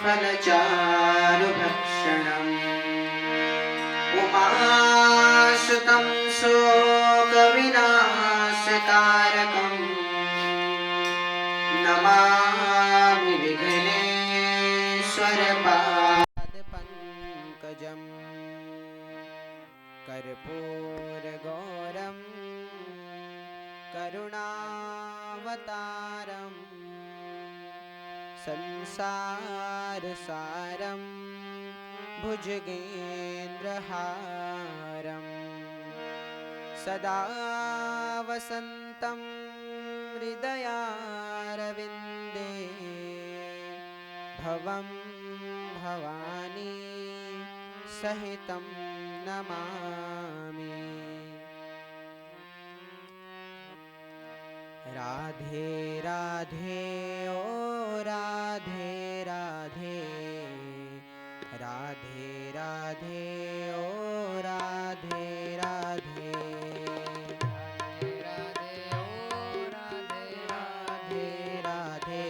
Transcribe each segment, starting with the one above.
फलचारुभक्षणम् उमासुतं शोकविनाशकारकम् नमामि विघ्नेश्वरपादपङ्कजम् कर्पूरगौरं करुणावतारं संसारसारं भुजगेन्द्रहारं सदा वसन्तं हृदयारविन्दे भवं भवानी सहितं नमामि। राधे राधे ओ राधे राधे, राधे राधे ओ राधे राधे, राधे ओ राधे राधे राधे,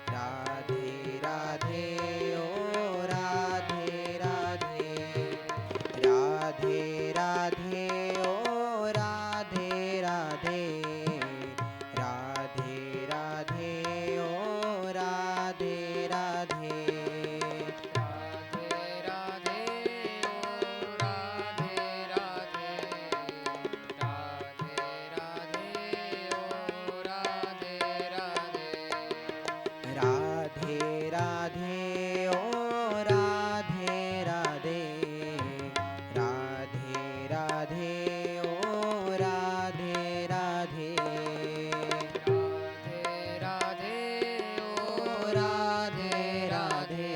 राधे राधे ओ राधे राधे, राधे राधे ओ राधे राधे, राधे राधे ओ राधे राधे, राधे राधे ओ राधे राधे, राधे राधे ओ राधे राधे, राधे राधे ओ राधे राधे, राधे राधे ओ राधे राधे, राधे राधे ओ राधे राधे,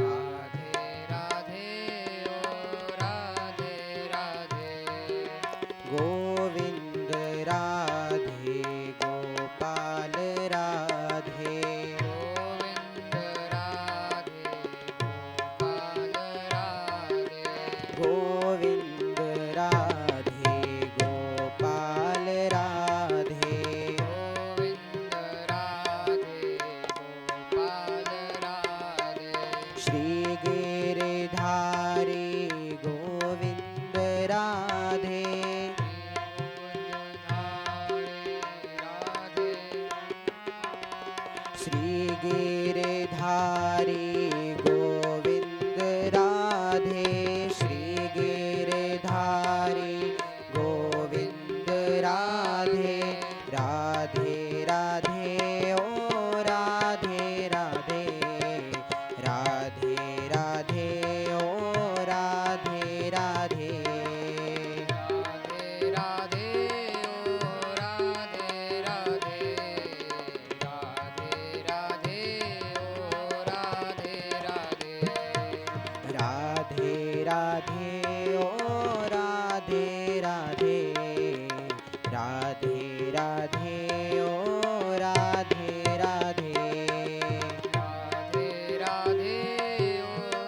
राधे राधे ओ राधे राधे, गोविंद राधे गोपाल राधे, गोविंद राधे गोपाल राधे, गोविंद राधे गोपाल राधे, गोविंद राधे गोपाल राधे, श्री गिरिधारी गोविंद राधे, श्री गिरिधारी गोविंद राधे, श्री गिरिधारी गोविंद राधे, राधे राधे ओ राधे राधे, राधे राधे ओ राधे राधे, राधे राधे ओ राधे राधे, राधे राधे ओ राधे राधे, राधे राधे ओ राधे राधे, राधे राधे ओ राधे राधे, राधे राधे ओ राधे राधे, राधे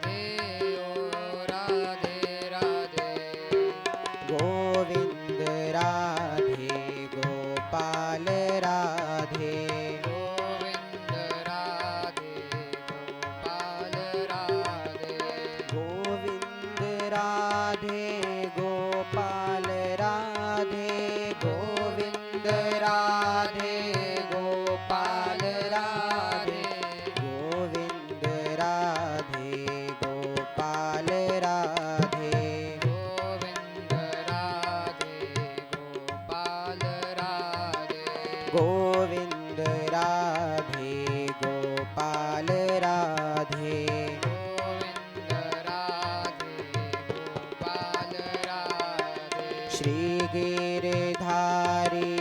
राधे ओ राधे राधे, गोविंद राधे गोपाल राधे, गोविंद राधे गोपाल राधे, गोविंद राधे गोपाल राधे, गोविंद राधे गोपाल राधे, गोविंद राधे गोपाल राधे, गोविंद राधे गोपाल राधे, गोविंद राधे गोपाल राधे, गोविंद राधे गोपाल राधे, श्री गिरिधारी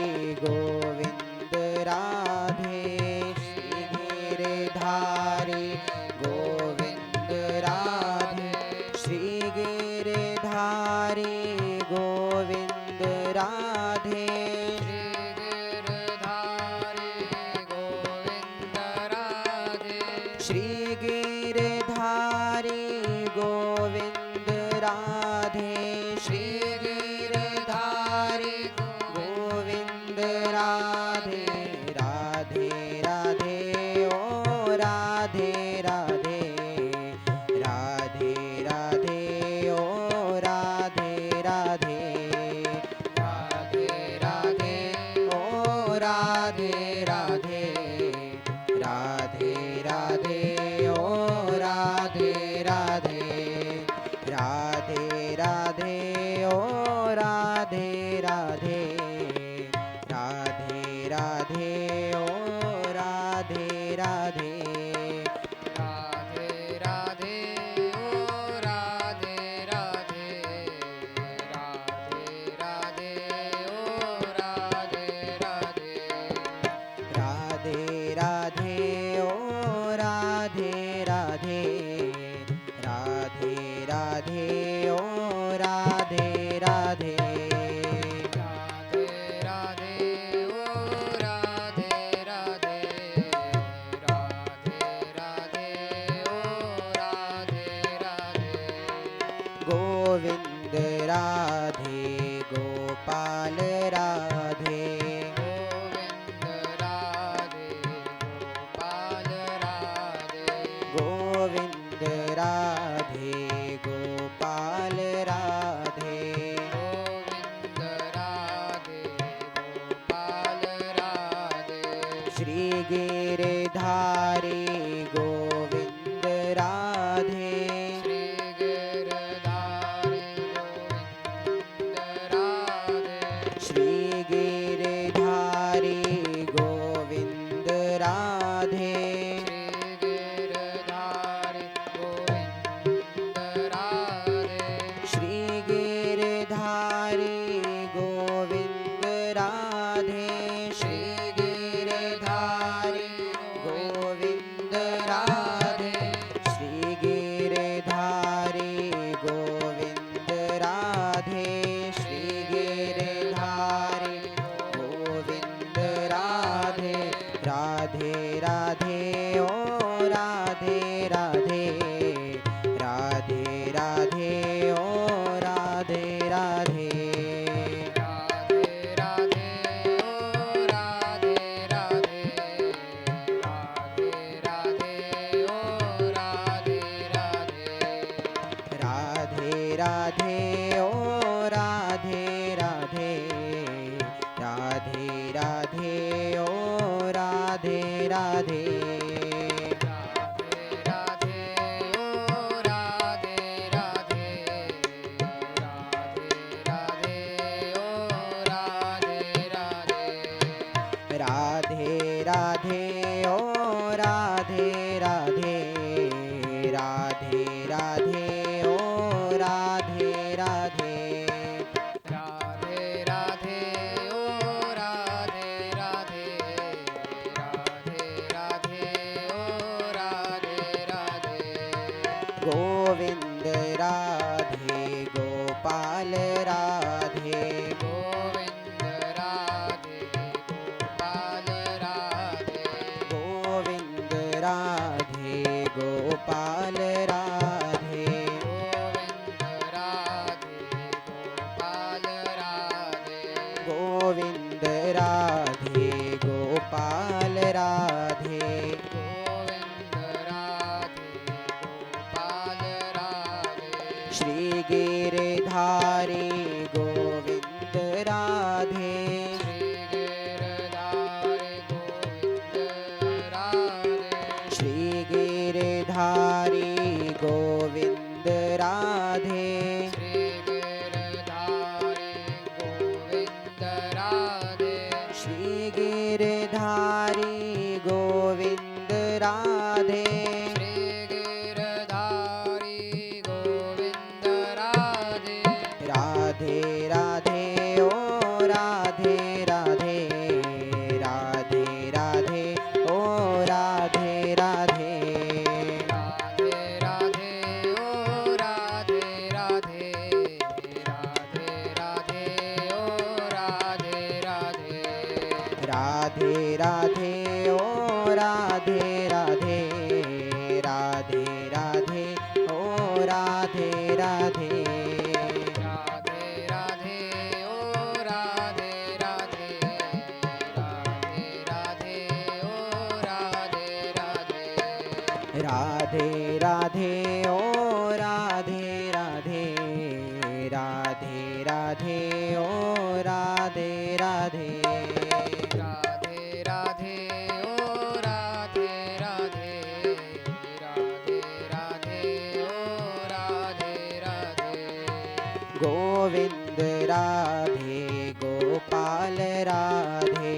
गोविंद राधे, श्री गिरिधारी गोविंद राधे, श्री गिरिधारी गोविंद राधे, श्री गिरिधारी गोविंद राधे, श्री गिरिधारी गोविंद राधे, श्री गिरिधारी गोविंद राधे, राधे राधे राधे राधे ओ राधे राधे राधे राधे ओ राधे राधे राधे राधे ओ राधे राधे राधे राधे ओ राधे राधे राधे राधे ओ राधे राधे राधे राधे ओ राधे राधे राधे राधे ओ राधे राधे राधे राधे ओ राधे राधे राधे राधे ओ राधे राधे राधे राधे ओ राधे राधे राधे राधे ओ राधे राधे गोविंद राधे गोपाल राधे गोविंद राधे गोपाल राधे गोविंद राधे गोपाल राधे गोविंद राधे गोपाल राधे श्री गिरधारी गोविंद राधे श्री गिरधारी गोविंद राधे श्री गिरधारी गोविंद राधे श्री गिरधारी गोविंद राधे श्री गिरधारी गोविंद राधे श्री गिरधारी गोविंद राधे श्री गिरधारी गोविंद राधे श्री गिरधारी गोविंद राधे राधे राधे ओ राधे राधे राधे राधे ओ राधे राधे राधे राधे ओ राधे राधे राधे राधे ओ राधे राधे राधे राधे ओ राधे राधे राधे राधे ओ राधे राधे राधे ओ राधे राधे राधे राधे ओ राधे राधे राधे राधे ओ राधे राधे राधे राधे ओ राधे राधे राधे राधे ओ राधे राधे राधे राधे ओ राधे राधे गोविंद राधे गोपाल राधे गोविंद राधे गोपाल राधे गोविंद राधे गोपाल राधे गोविंद राधे गोपाल राधे गोविंद राधे गोपाल राधे गोविंद राधे गोपाल राधे श्री गिरधारी गोविंद राधे श्री गिरधारी गोविंद राधे श्री गिरधारी गोविंद राधे श्री गिरधारी गोविंद राधे श्री गिरधारी गोविंद राधे श्री गिरधारी गोविंद राधे राधे राधे ओ राधे राधे राधे राधे ओ राधे राधे राधे राधे ओ राधे राधे राधे राधे ओ राधे राधे राधे राधे ओ राधे राधे राधे राधे ओ राधे राधे राधे राधे ओ राधे राधे राधे राधे ओ राधे राधे राधे राधे ओ राधे राधे गोविंद राधे गोपाल राधे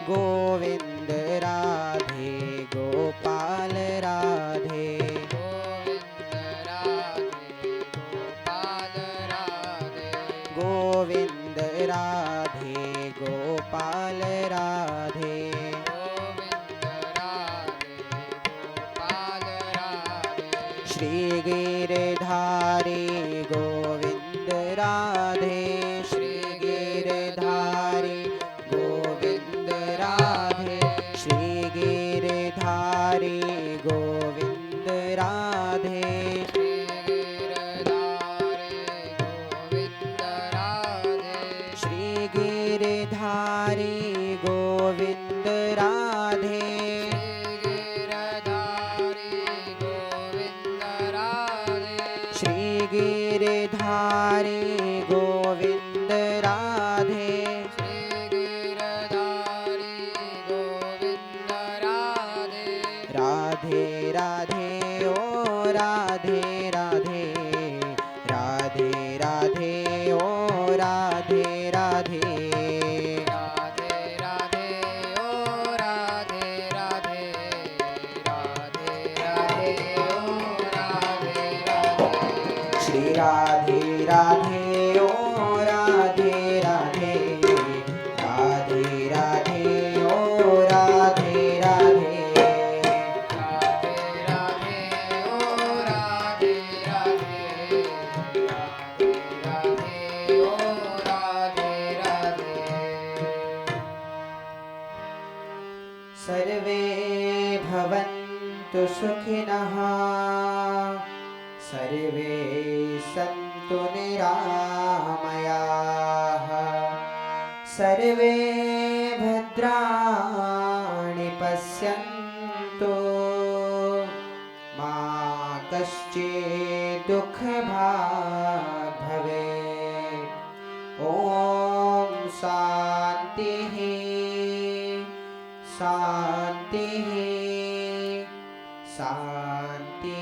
गोविंद राधे गोपाल राधे गोविंद राधे गोपाल राधे श्री गिरधारी गोविंद राधे श्री गिरधारी गोविंद राधे श्री गिरधारी गोविंद राधे श्री गिरधारी गोविंद राधे श्री गिरधारी गोविंद राधे राधे राधे ओ राधे राधे राधे राधे ओ राधे राधे राधे राधे ओ राधे राधे राधे राधे ओ राधे राधे श्री राधे राधे ओ राधे राधे राधे राधे ओ राधे राधे सर्वे भवन्तु सुखिनः सर्वे सन्तु निरामयाः सर्वे भद्राणि पश्यन्तु मा कश्चित् दुःखभाग् भवेत् ॐ शान्तिः शान्तिः शान्तिः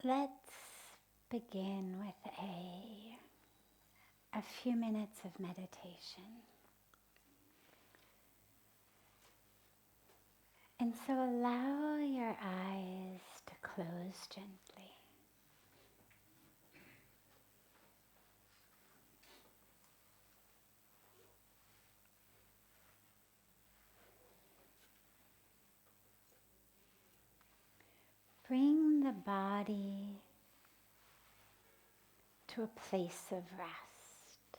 Let's begin with a few minutes of meditation. And so allow your eyes to close gently. Bring the body to a place of rest.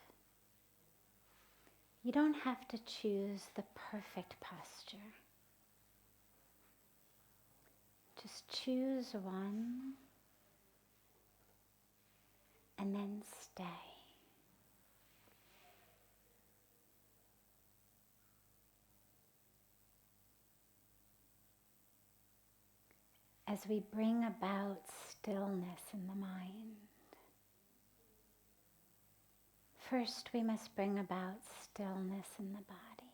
You don't have to choose the perfect posture. Just choose one and then stay. As we bring about stillness in the mind, first we must bring about stillness in the body.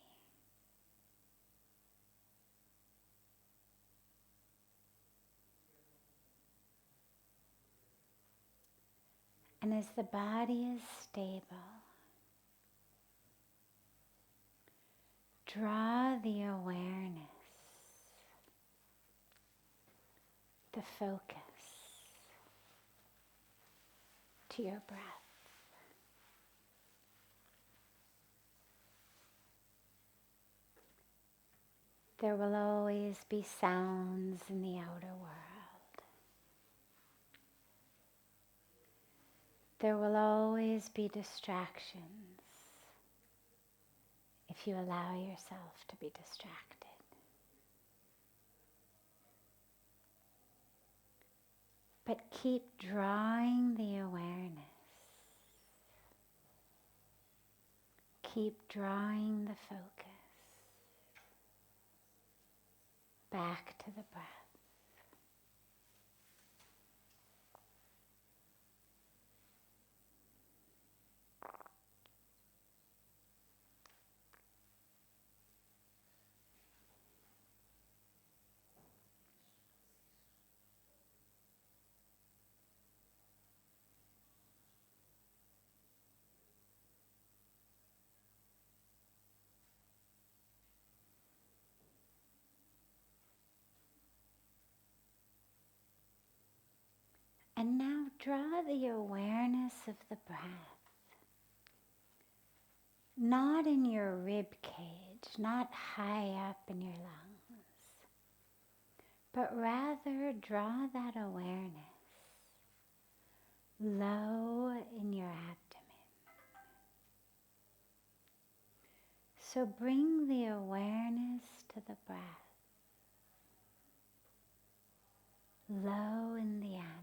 And as the body is stable, draw the awareness, the focus to your breath. There will always be sounds in the outer world. There will always be distractions if you allow yourself to be distracted. But keep drawing the awareness. Keep drawing the focus back to the breath. And now draw the awareness of the breath, not in your rib cage, not high up in your lungs, but rather draw that awareness low in your abdomen. So bring the awareness to the breath, low in the abdomen.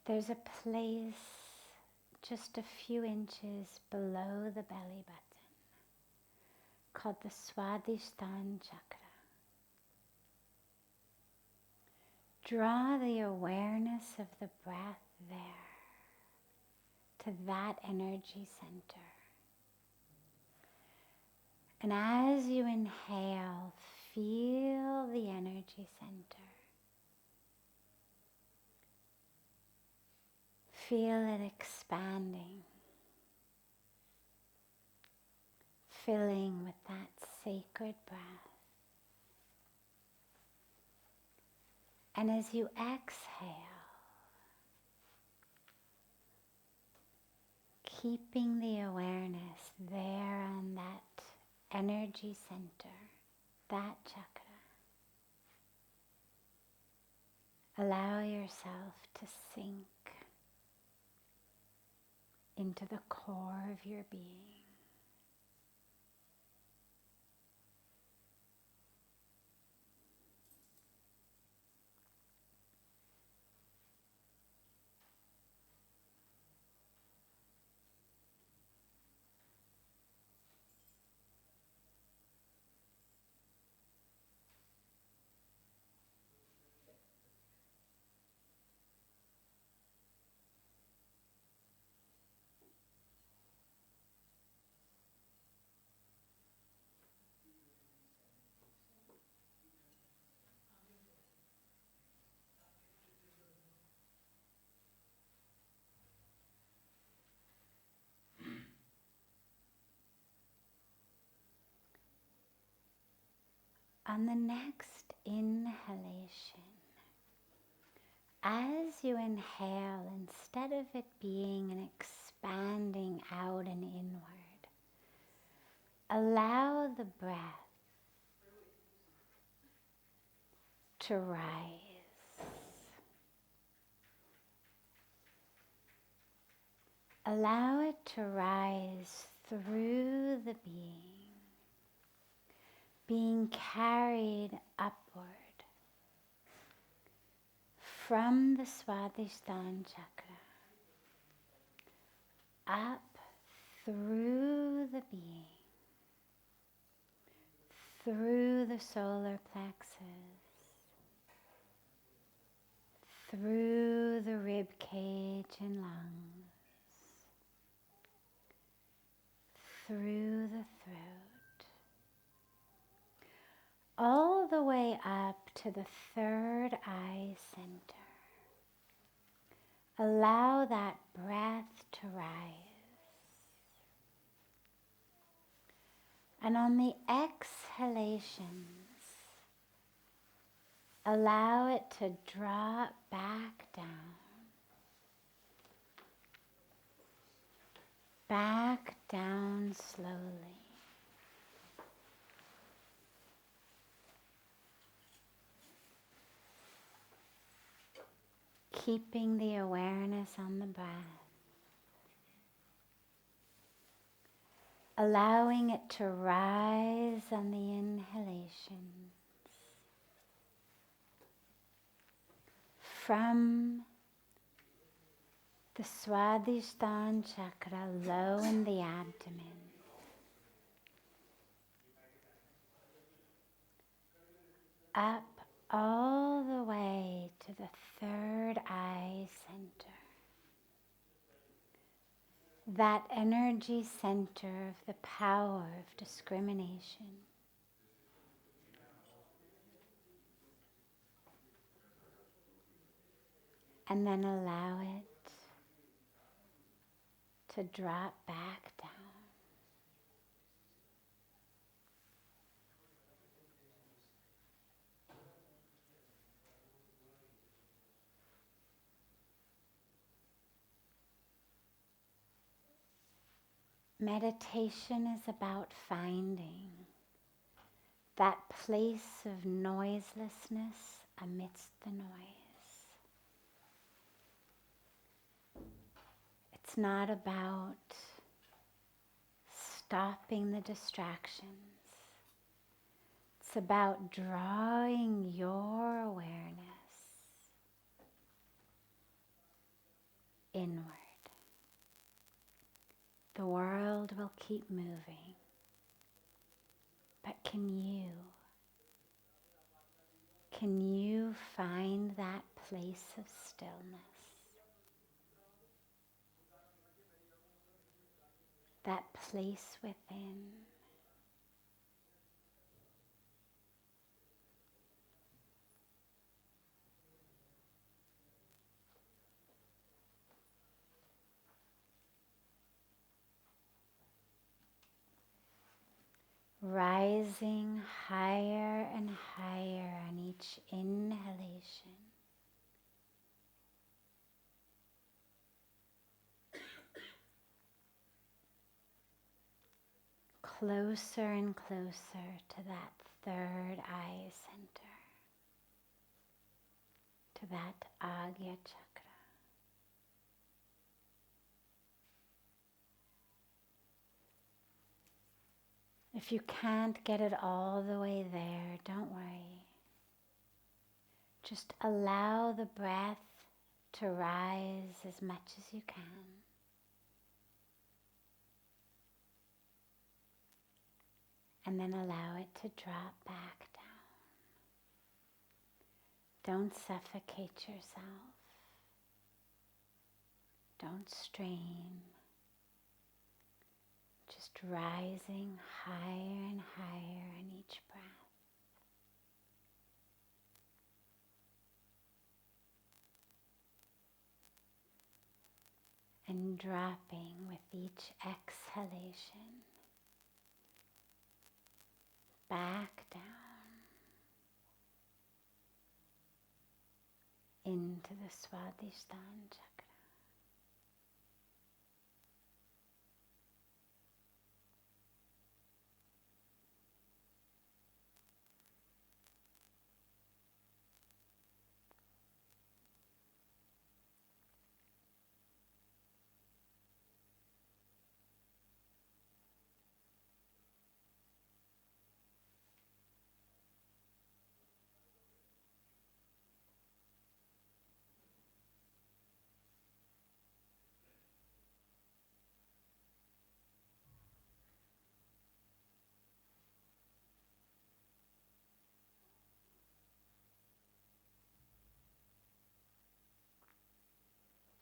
There's a place just a few inches below the belly button called the Swadhisthana chakra. Draw the awareness of the breath there to that energy center. And as you inhale, feel the energy center. Feel it expanding, filling with that sacred breath. And as you exhale, keeping the awareness there on that energy center, that chakra, allow yourself to sink into the core of your being. On the next inhalation, as you inhale, instead of it being an expanding out and inward, allow the breath to rise. Allow it to rise through the being carried upward from the Swadhisthana chakra, up through the being, through the solar plexus, through the rib cage and lungs, through the throat, all the way up to the third eye center. Allow that breath to rise. And on the exhalations, allow it to drop back down. Back down slowly. Keeping the awareness on the breath. Allowing it to rise on the inhalations. From the Swadhisthana chakra low in the abdomen. Up all the way to the third eye center. That energy center of the power of discrimination. And then allow it to drop back down. Meditation is about finding that place of noiselessness amidst the noise. It's not about stopping the distractions. It's about drawing your awareness inward. The world will keep moving, but can you find that place of stillness? That place within. Rising higher and higher on each inhalation. Closer and closer to that third eye center, to that Agya chakra. If you can't get it all the way there, don't worry. Just allow the breath to rise as much as you can. And then allow it to drop back down. Don't suffocate yourself. Don't strain. Just rising higher and higher in each breath. And dropping with each exhalation back down into the Swadhisthana chakra.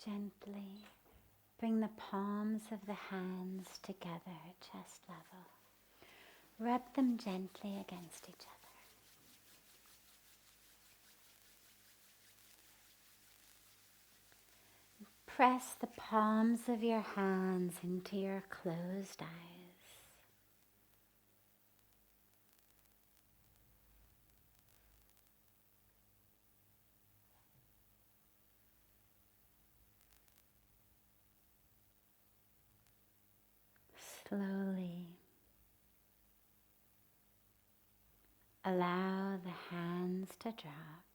Gently bring the palms of the hands together at chest level. Rub them gently against each other. Press the palms of your hands into your closed eyes. Slowly allow the hands to drop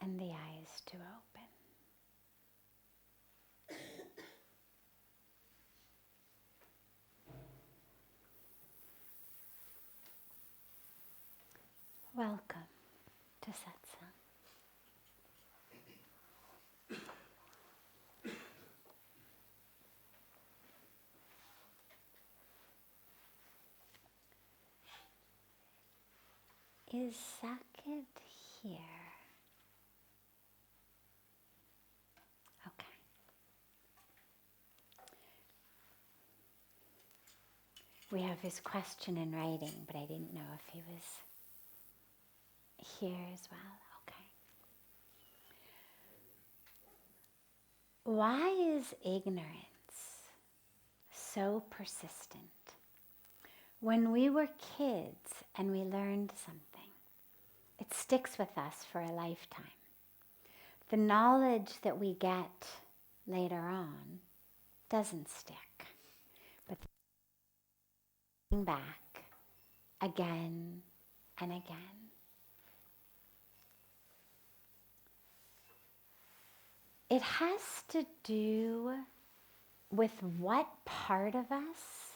and the eyes to open. Welcome to Satsang. Is Saket here? Okay. We have his question in writing, but I didn't know if he was here as well. Okay. Why is ignorance so persistent? When we were kids and we learned something, it sticks with us for a lifetime. The knowledge that we get later on doesn't stick, but coming back again and again. It has to do with what part of us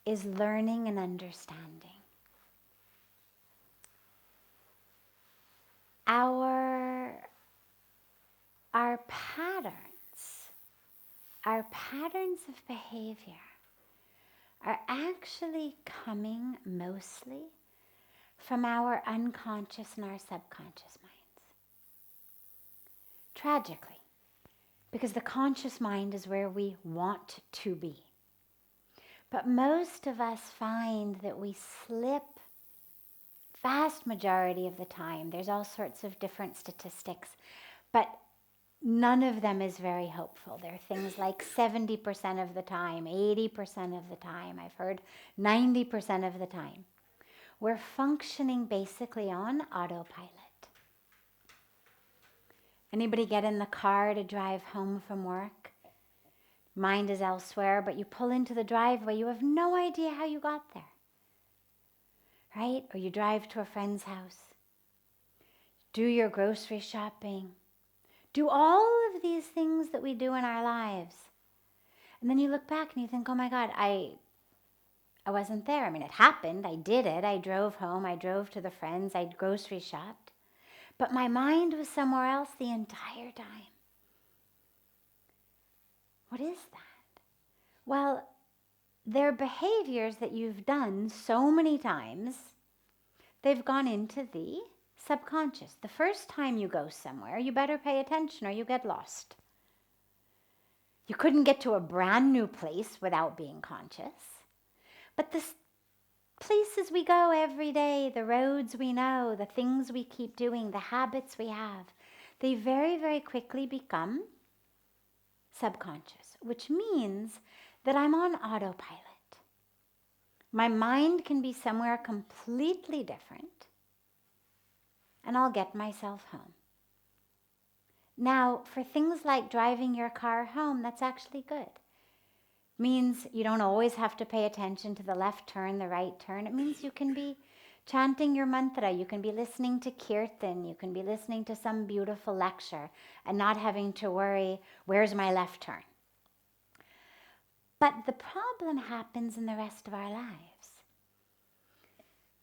is learning and understanding. Our patterns of behavior are actually coming mostly from our unconscious and our subconscious minds. Tragically, because the conscious mind is where we want to be. But most of us find that we slip vast majority of the time. There's all sorts of different statistics, but none of them is very hopeful. There are things like 70% of the time, 80% of the time, I've heard 90% of the time. We're functioning basically on autopilot. Anybody get in the car to drive home from work? Mind is elsewhere, but you pull into the driveway, you have no idea how you got there. Right? Or you drive to a friend's house. Do your grocery shopping. Do all of these things that we do in our lives. And then you look back and you think, oh my God, I wasn't there. I mean, it happened. I did it. I drove home. I drove to the friends. I grocery shopped. But my mind was somewhere else the entire time. What is that? Well, they're behaviors that you've done so many times, they've gone into the subconscious. The first time you go somewhere, you better pay attention or you get lost. You couldn't get to a brand new place without being conscious. But the places we go every day, the roads we know, the things we keep doing, the habits we have, they very, very quickly become subconscious, which means that I'm on autopilot. My mind can be somewhere completely different, and I'll get myself home. Now, for things like driving your car home, that's actually good. Means you don't always have to pay attention to the left turn, the right turn. It means you can be chanting your mantra, you can be listening to kirtan, you can be listening to some beautiful lecture and not having to worry, where's my left turn? But the problem happens in the rest of our lives.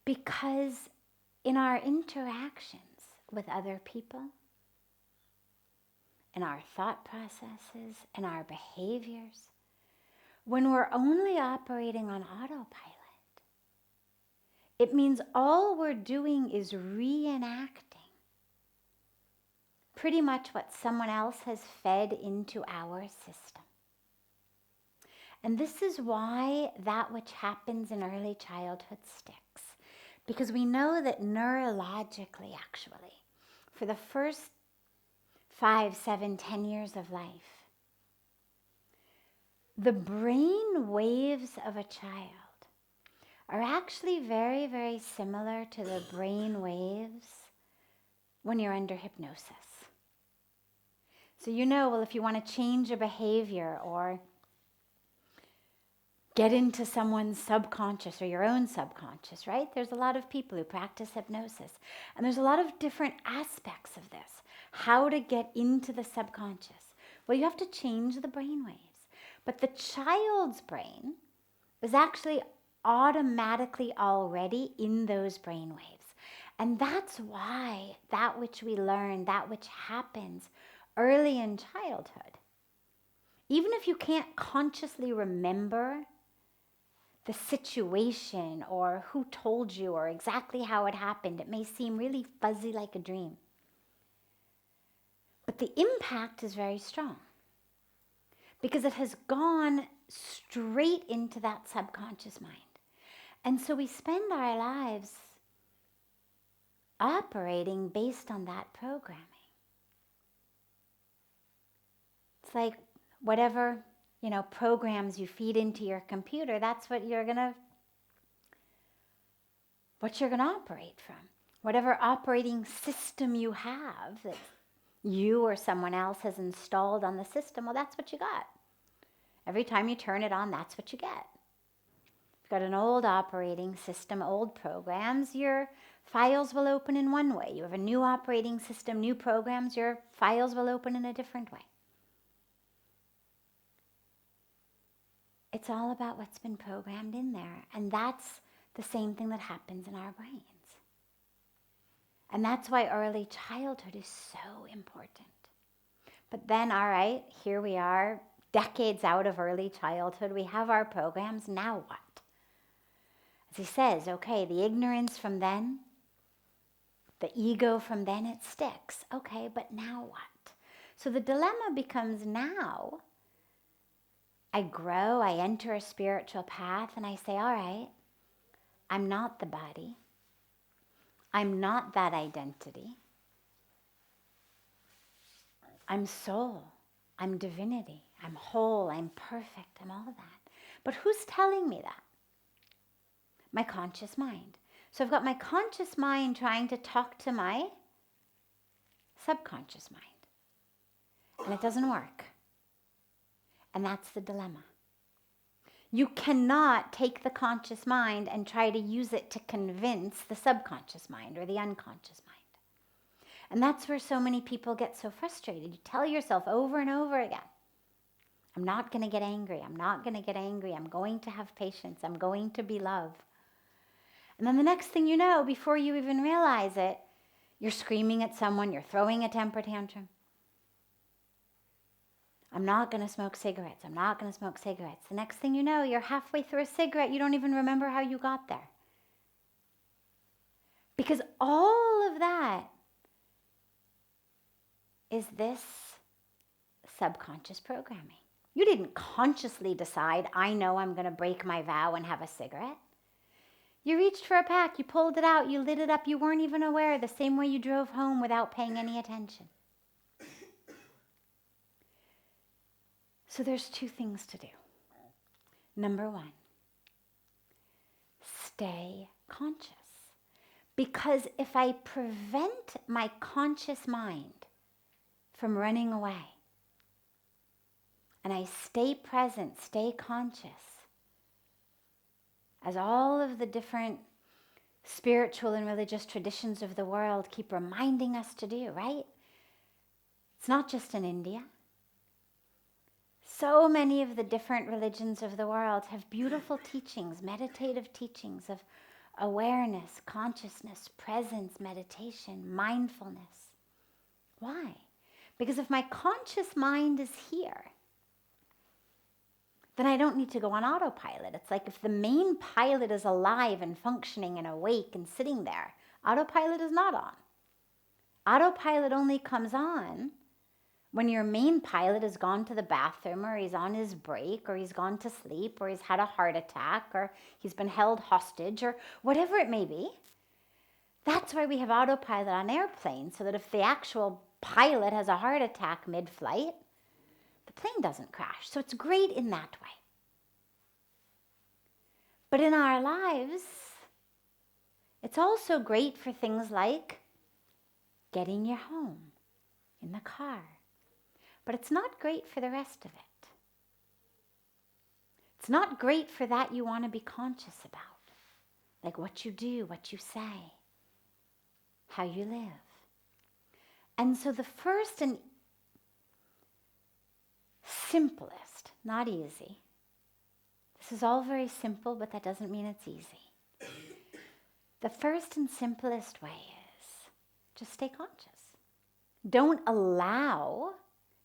Because in our interactions with other people, in our thought processes, in our behaviors, when we're only operating on autopilot, it means all we're doing is reenacting pretty much what someone else has fed into our system. And this is why that which happens in early childhood sticks. Because we know that neurologically, actually, for the first 5, 7, 10 years of life, the brain waves of a child are actually very, very similar to the brain waves when you're under hypnosis. So you know, well, if you want to change a behavior or get into someone's subconscious or your own subconscious, right? There's a lot of people who practice hypnosis, and there's a lot of different aspects of this. How to get into the subconscious. Well, you have to change the brain waves. But the child's brain is actually automatically already in those brain waves. And that's why that which we learn, that which happens early in childhood, even if you can't consciously remember the situation or who told you or exactly how it happened, it may seem really fuzzy like a dream. But the impact is very strong because it has gone straight into that subconscious mind. And so we spend our lives operating based on that programming. It's like whatever, programs you feed into your computer, that's what you're gonna operate from. Whatever operating system you have that you or someone else has installed on the system, well, that's what you got. Every time you turn it on, that's what you get. If you've got an old operating system, old programs, your files will open in one way. You have a new operating system, new programs, your files will open in a different way. It's all about what's been programmed in there. And that's the same thing that happens in our brains. And that's why early childhood is so important. But then, all right, here we are, decades out of early childhood. We have our programs. Now what? As he says, okay, the ignorance from then, the ego from then, it sticks. Okay, but now what? So the dilemma becomes now, I grow, I enter a spiritual path, and I say, all right, I'm not the body. I'm not that identity. I'm soul. I'm divinity. I'm whole. I'm perfect. I'm all that. But who's telling me that? My conscious mind. So I've got my conscious mind trying to talk to my subconscious mind. And it doesn't work. And that's the dilemma. You cannot take the conscious mind and try to use it to convince the subconscious mind or the unconscious mind. And that's where so many people get so frustrated. You tell yourself over and over again, I'm not going to get angry. I'm not going to get angry. I'm going to have patience. I'm going to be love. And then the next thing you know, before you even realize it, you're screaming at someone, you're throwing a temper tantrum. I'm not going to smoke cigarettes. I'm not going to smoke cigarettes. The next thing you know, you're halfway through a cigarette. You don't even remember how you got there. Because all of that is this subconscious programming. You didn't consciously decide, I know I'm going to break my vow and have a cigarette. You reached for a pack, you pulled it out, you lit it up, you weren't even aware, the same way you drove home without paying any attention. So there's two things to do. Number one, stay conscious. Because if I prevent my conscious mind from running away, and I stay present, stay conscious, as all of the different spiritual and religious traditions of the world keep reminding us to do, right? It's not just in India. So many of the different religions of the world have beautiful teachings, meditative teachings of awareness, consciousness, presence, meditation, mindfulness. Why? Because if my conscious mind is here, then I don't need to go on autopilot. It's like if the main pilot is alive and functioning and awake and sitting there, autopilot is not on. Autopilot only comes on when your main pilot has gone to the bathroom, or he's on his break, or he's gone to sleep, or he's had a heart attack, or he's been held hostage, or whatever it may be. That's why we have autopilot on airplanes, so that if the actual pilot has a heart attack mid-flight, the plane doesn't crash. So it's great in that way. But in our lives, it's also great for things like getting you home in the car. But it's not great for the rest of it. It's not great for that you want to be conscious about. Like what you do, what you say, how you live. And so the first and simplest, not easy. This is all very simple, but that doesn't mean it's easy. The first and simplest way is just stay conscious. Don't allow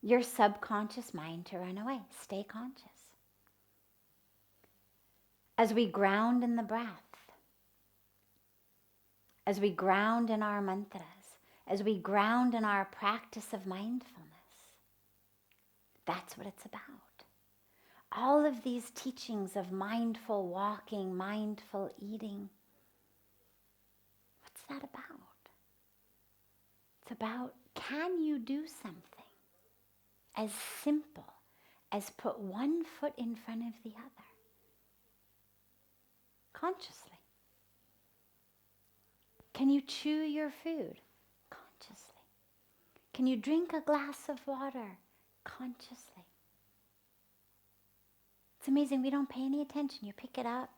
your subconscious mind to run away. Stay conscious. As we ground in the breath, as we ground in our mantras, as we ground in our practice of mindfulness, that's what it's about. All of these teachings of mindful walking, mindful eating, what's that about? It's about, can you do something as simple as put one foot in front of the other? Consciously. Can you chew your food? Consciously. Can you drink a glass of water? Consciously. It's amazing, we don't pay any attention. You pick it up,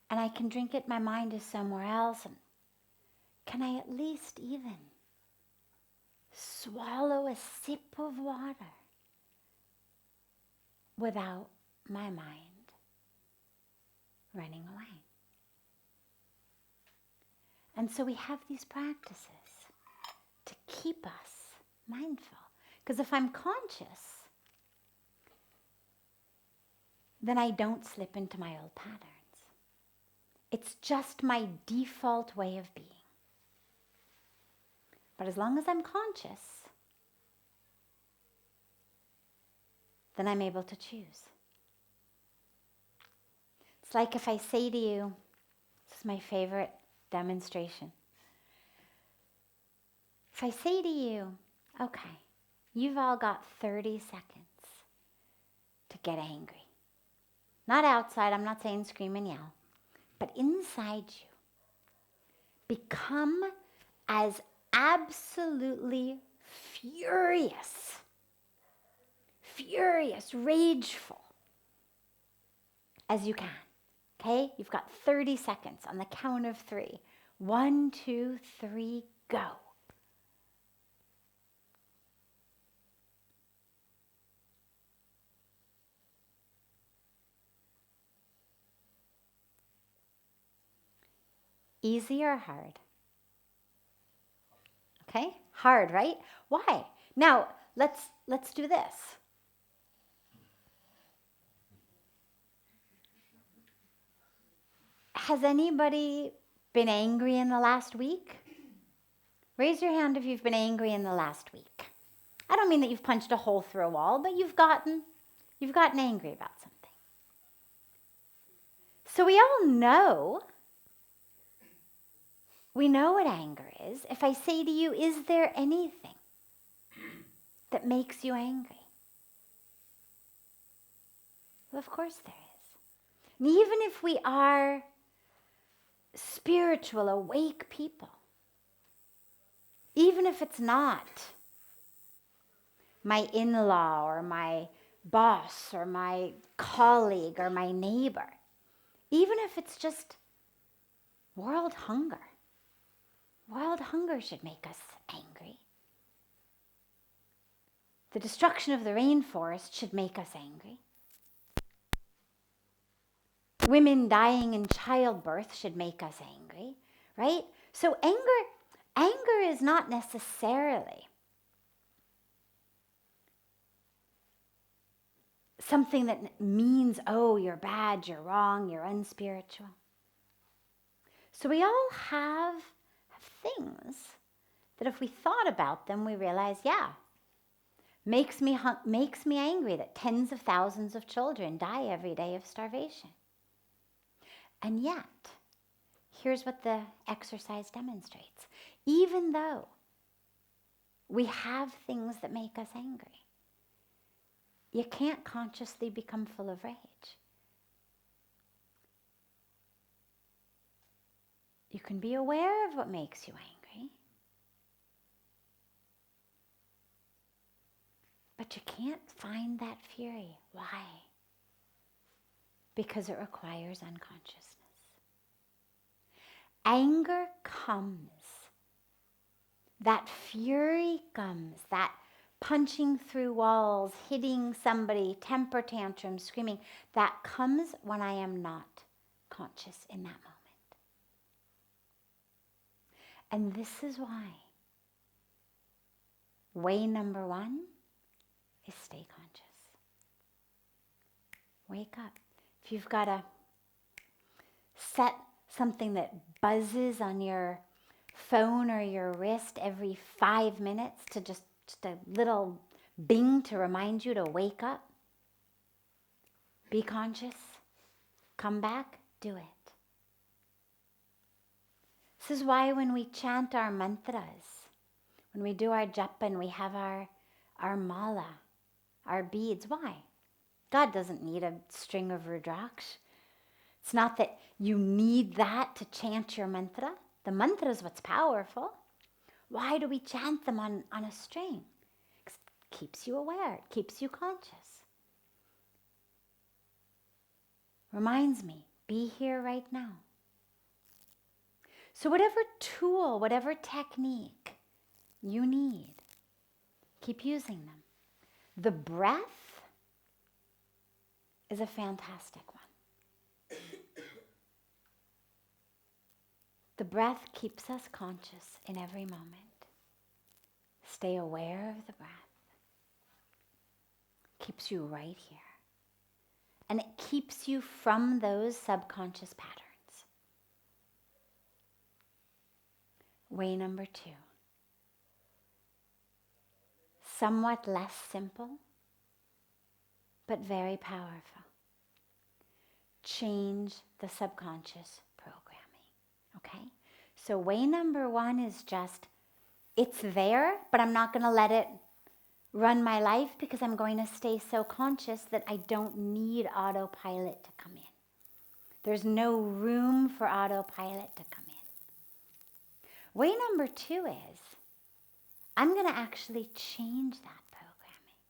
and I can drink it, my mind is somewhere else, and can I at least even swallow a sip of water without my mind running away? And so we have these practices to keep us mindful. Because if I'm conscious, then I don't slip into my old patterns. It's just my default way of being. But as long as I'm conscious, then I'm able to choose. It's like if I say to you, this is my favorite demonstration. If I say to you, okay, you've all got 30 seconds to get angry. Not outside, I'm not saying scream and yell, but inside you. Become as absolutely furious, rageful as you can. Okay? You've got 30 seconds on the count of 3. 1, 2, 3, go. Easy or hard? Okay? Hard, right? Why? Now, let's do this. Has anybody been angry in the last week? Raise your hand if you've been angry in the last week. I don't mean that you've punched a hole through a wall, but you've gotten angry about something. So we all know, what anger is. If I say to you, is there anything that makes you angry? Well, of course there is. And even if we are spiritual, awake people, even if it's not my in-law or my boss or my colleague or my neighbor, even if it's just world hunger should make us angry. The destruction of the rainforest should make us angry. Women dying in childbirth should make us angry, right? So anger is not necessarily something that means, oh, you're bad, you're wrong, you're unspiritual. So we all have things that if we thought about them, we realize, yeah, makes me angry that tens of thousands of children die every day of starvation. And yet, here's what the exercise demonstrates. Even though we have things that make us angry, you can't consciously become full of rage. You can be aware of what makes you angry, but But you can't find that fury. Why? Because it requires unconsciousness. Anger comes. That fury comes. That punching through walls, hitting somebody, temper tantrum, screaming. That comes when I am not conscious in that moment. And this is why way number one is stay conscious. Wake up. If you've got to set something that buzzes on your phone or your wrist every 5 minutes to just a little bing to remind you to wake up, be conscious, come back, do it. This is why when we chant our mantras, when we do our japa and we have our mala, our beads, why? God doesn't need a string of rudraksh. It's not that you need that to chant your mantra. The mantra is what's powerful. Why do we chant them on a string? Because it keeps you aware, it keeps you conscious. Reminds me, be here right now. So whatever tool, whatever technique you need, keep using them. The breath is a fantastic one. The breath keeps us conscious in every moment. Stay aware of the breath. Keeps you right here. And it keeps you from those subconscious patterns. Way number two. Somewhat less simple, but very powerful. Change the subconscious programming, okay? So way number one is just, it's there, but I'm not going to let it run my life because I'm going to stay so conscious that I don't need autopilot to come in. There's no room for autopilot to come in. Way number two is, I'm going to actually change that programming.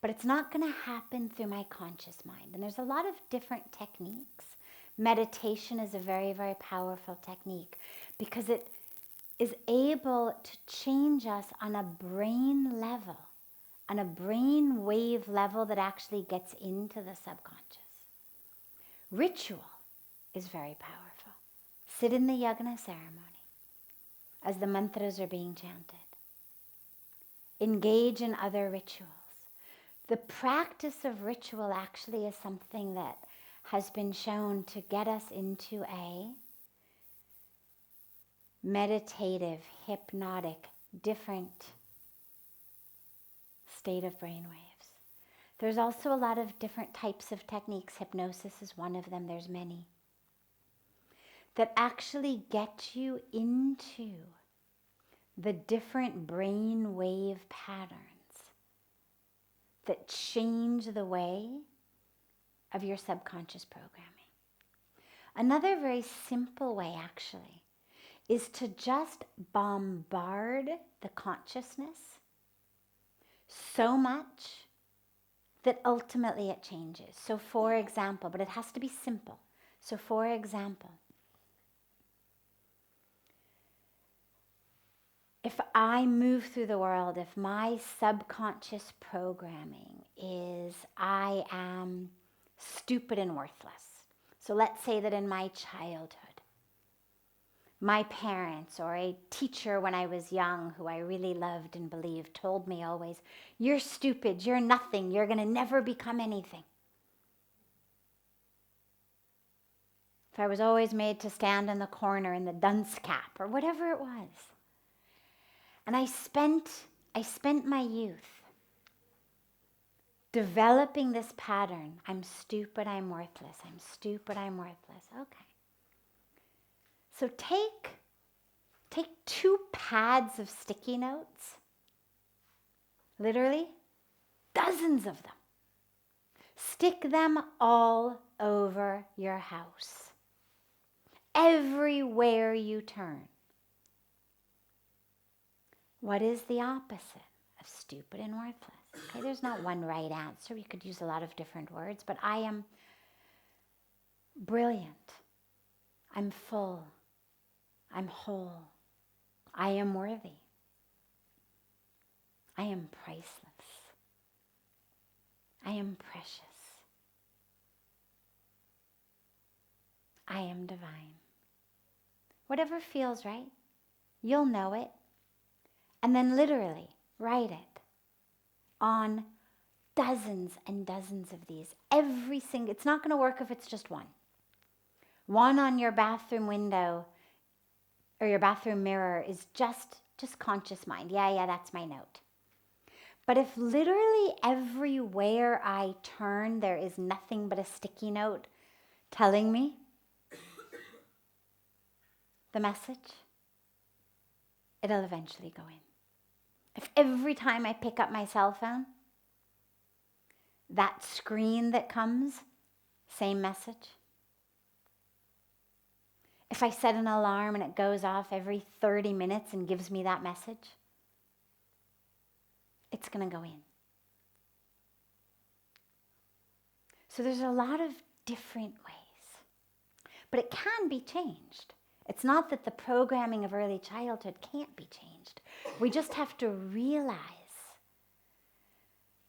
But it's not going to happen through my conscious mind. And there's a lot of different techniques. Meditation is a very, very powerful technique because it is able to change us on a brain level, on a brain wave level that actually gets into the subconscious. Ritual is very powerful. Sit in the yagna ceremony as the mantras are being chanted. Engage in other rituals. The practice of ritual actually is something that has been shown to get us into a meditative, hypnotic, different state of brainwaves. There's also a lot of different types of techniques. Hypnosis is one of them. There's many that actually get you into the different brain wave patterns that change the way of your subconscious programming. Another very simple way, actually, is to just bombard the consciousness so much that ultimately it changes. So for example, but it has to be simple. So for example, if I move through the world, if my subconscious programming is I am stupid and worthless. So let's say that in my childhood, my parents or a teacher when I was young who I really loved and believed told me always, you're stupid, you're nothing, you're going to never become anything. If I was always made to stand in the corner in the dunce cap or whatever it was. And I spent my youth developing this pattern. I'm stupid, I'm worthless. I'm stupid, I'm worthless. Okay. So take 2 pads of sticky notes, literally dozens of them. Stick them all over your house, everywhere you turn. What is the opposite of of stupid and worthless. Okay, there's not one right answer. We could use a lot of different words, but I am brilliant. I'm full. I'm whole. I am worthy. I am priceless. I am precious. I am divine. Whatever feels right, you'll know it. And then literally write it on dozens and dozens of these. It's not going to work if it's just one. One on your bathroom window or your bathroom mirror is just conscious mind. Yeah, that's my note. But if literally everywhere I turn, there is nothing but a sticky note telling me the message, it'll eventually go in. If every time I pick up my cell phone, that screen that comes, same message. If I set an alarm and it goes off every 30 minutes and gives me that message, it's going to go in. So there's a lot of different ways, but it can be changed. It's not that the programming of early childhood can't be changed. We just have to realize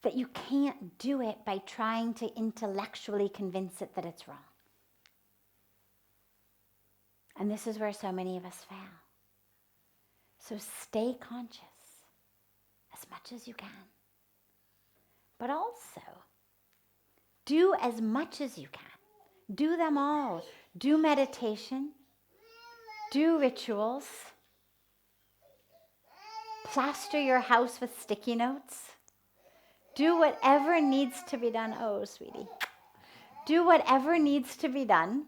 that you can't do it by trying to intellectually convince it that it's wrong. And this is where so many of us fail. So stay conscious as much as you can. But also, do as much as you can. Do them all. Do meditation. Do rituals. Plaster your house with sticky notes. Do whatever needs to be done. Oh, sweetie. Do whatever needs to be done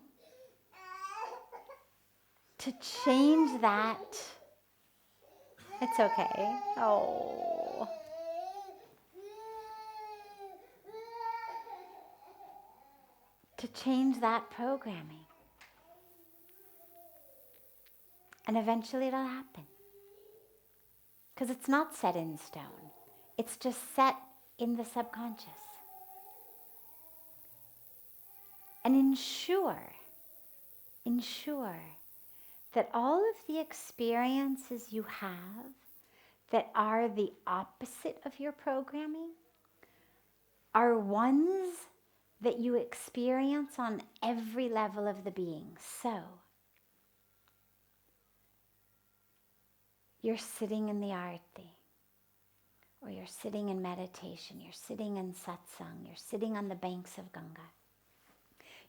to change that. It's okay. Oh. To change that programming. And eventually it'll happen. Because it's not set in stone. It's just set in the subconscious. And ensure that all of the experiences you have that are the opposite of your programming are ones that you experience on every level of the being. So, you're sitting in the arti, or you're sitting in meditation, you're sitting in satsang, you're sitting on the banks of Ganga,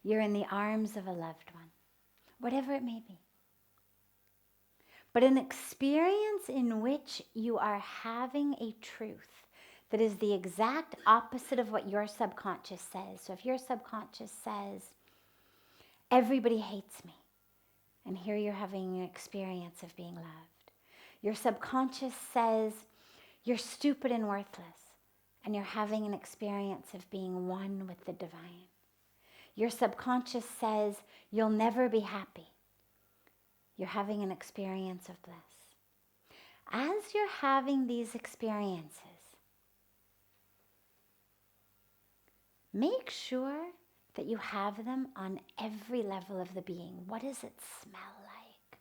you're in the arms of a loved one, whatever it may be. But an experience in which you are having a truth that is the exact opposite of what your subconscious says. So if your subconscious says, everybody hates me, and here you're having an experience of being loved. Your subconscious says, you're stupid and worthless, and you're having an experience of being one with the divine. Your subconscious says, you'll never be happy. You're having an experience of bliss. As you're having these experiences, make sure that you have them on every level of the being. What does it smell like?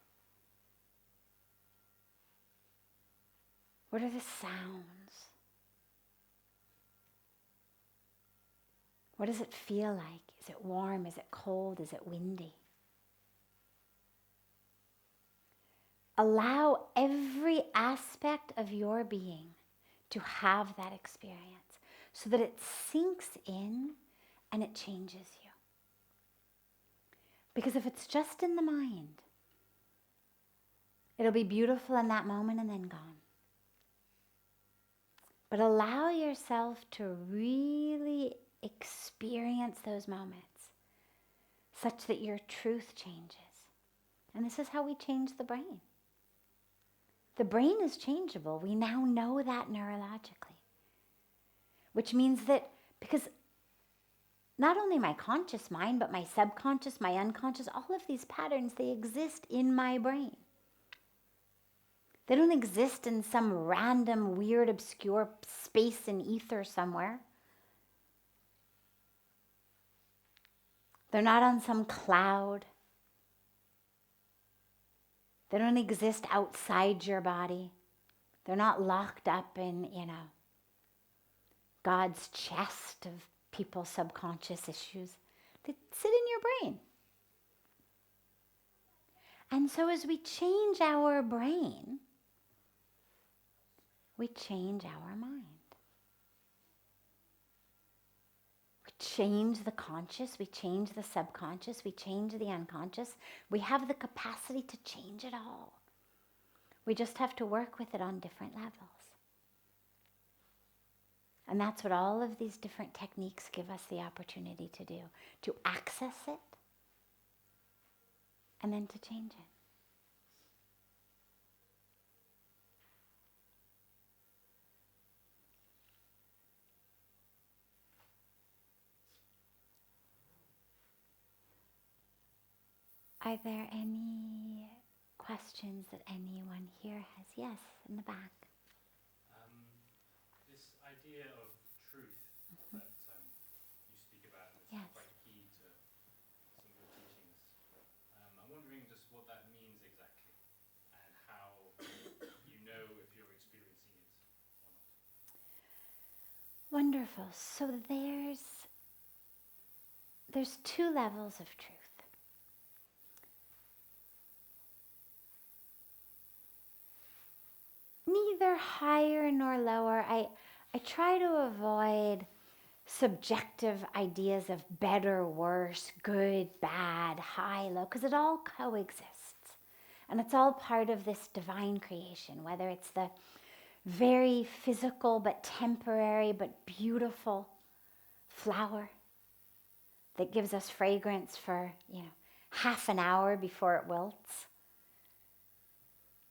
What are the sounds? What does it feel like? Is it warm? Is it cold? Is it windy? Allow every aspect of your being to have that experience so that it sinks in and it changes you. Because if it's just in the mind, it'll be beautiful in that moment and then gone. But allow yourself to really experience those moments such that your truth changes. And this is how we change the brain. The brain is changeable. We now know that neurologically. Which means that because not only my conscious mind, but my subconscious, my unconscious, all of these patterns, they exist in my brain. They don't exist in some random, weird, obscure space in ether somewhere. They're not on some cloud. They don't exist outside your body. They're not locked up in, God's chest of people's subconscious issues. They sit in your brain. And so as we change our brain, we change our mind. We change the conscious, we change the subconscious, we change the unconscious. We have the capacity to change it all. We just have to work with it on different levels. And that's what all of these different techniques give us the opportunity to do, to access it and then to change it. Are there any questions that anyone here has? Yes, in the back. This idea of truth that you speak about is Yes. quite key to some of your teachings. I'm wondering just what that means exactly and how you know if you're experiencing it or not. Wonderful. So there's two levels of truth. Neither higher nor lower. I try to avoid subjective ideas of better, worse, good, bad, high, low, because it all coexists. And it's all part of this divine creation, whether it's the very physical but temporary but beautiful flower that gives us fragrance for, half an hour before it wilts,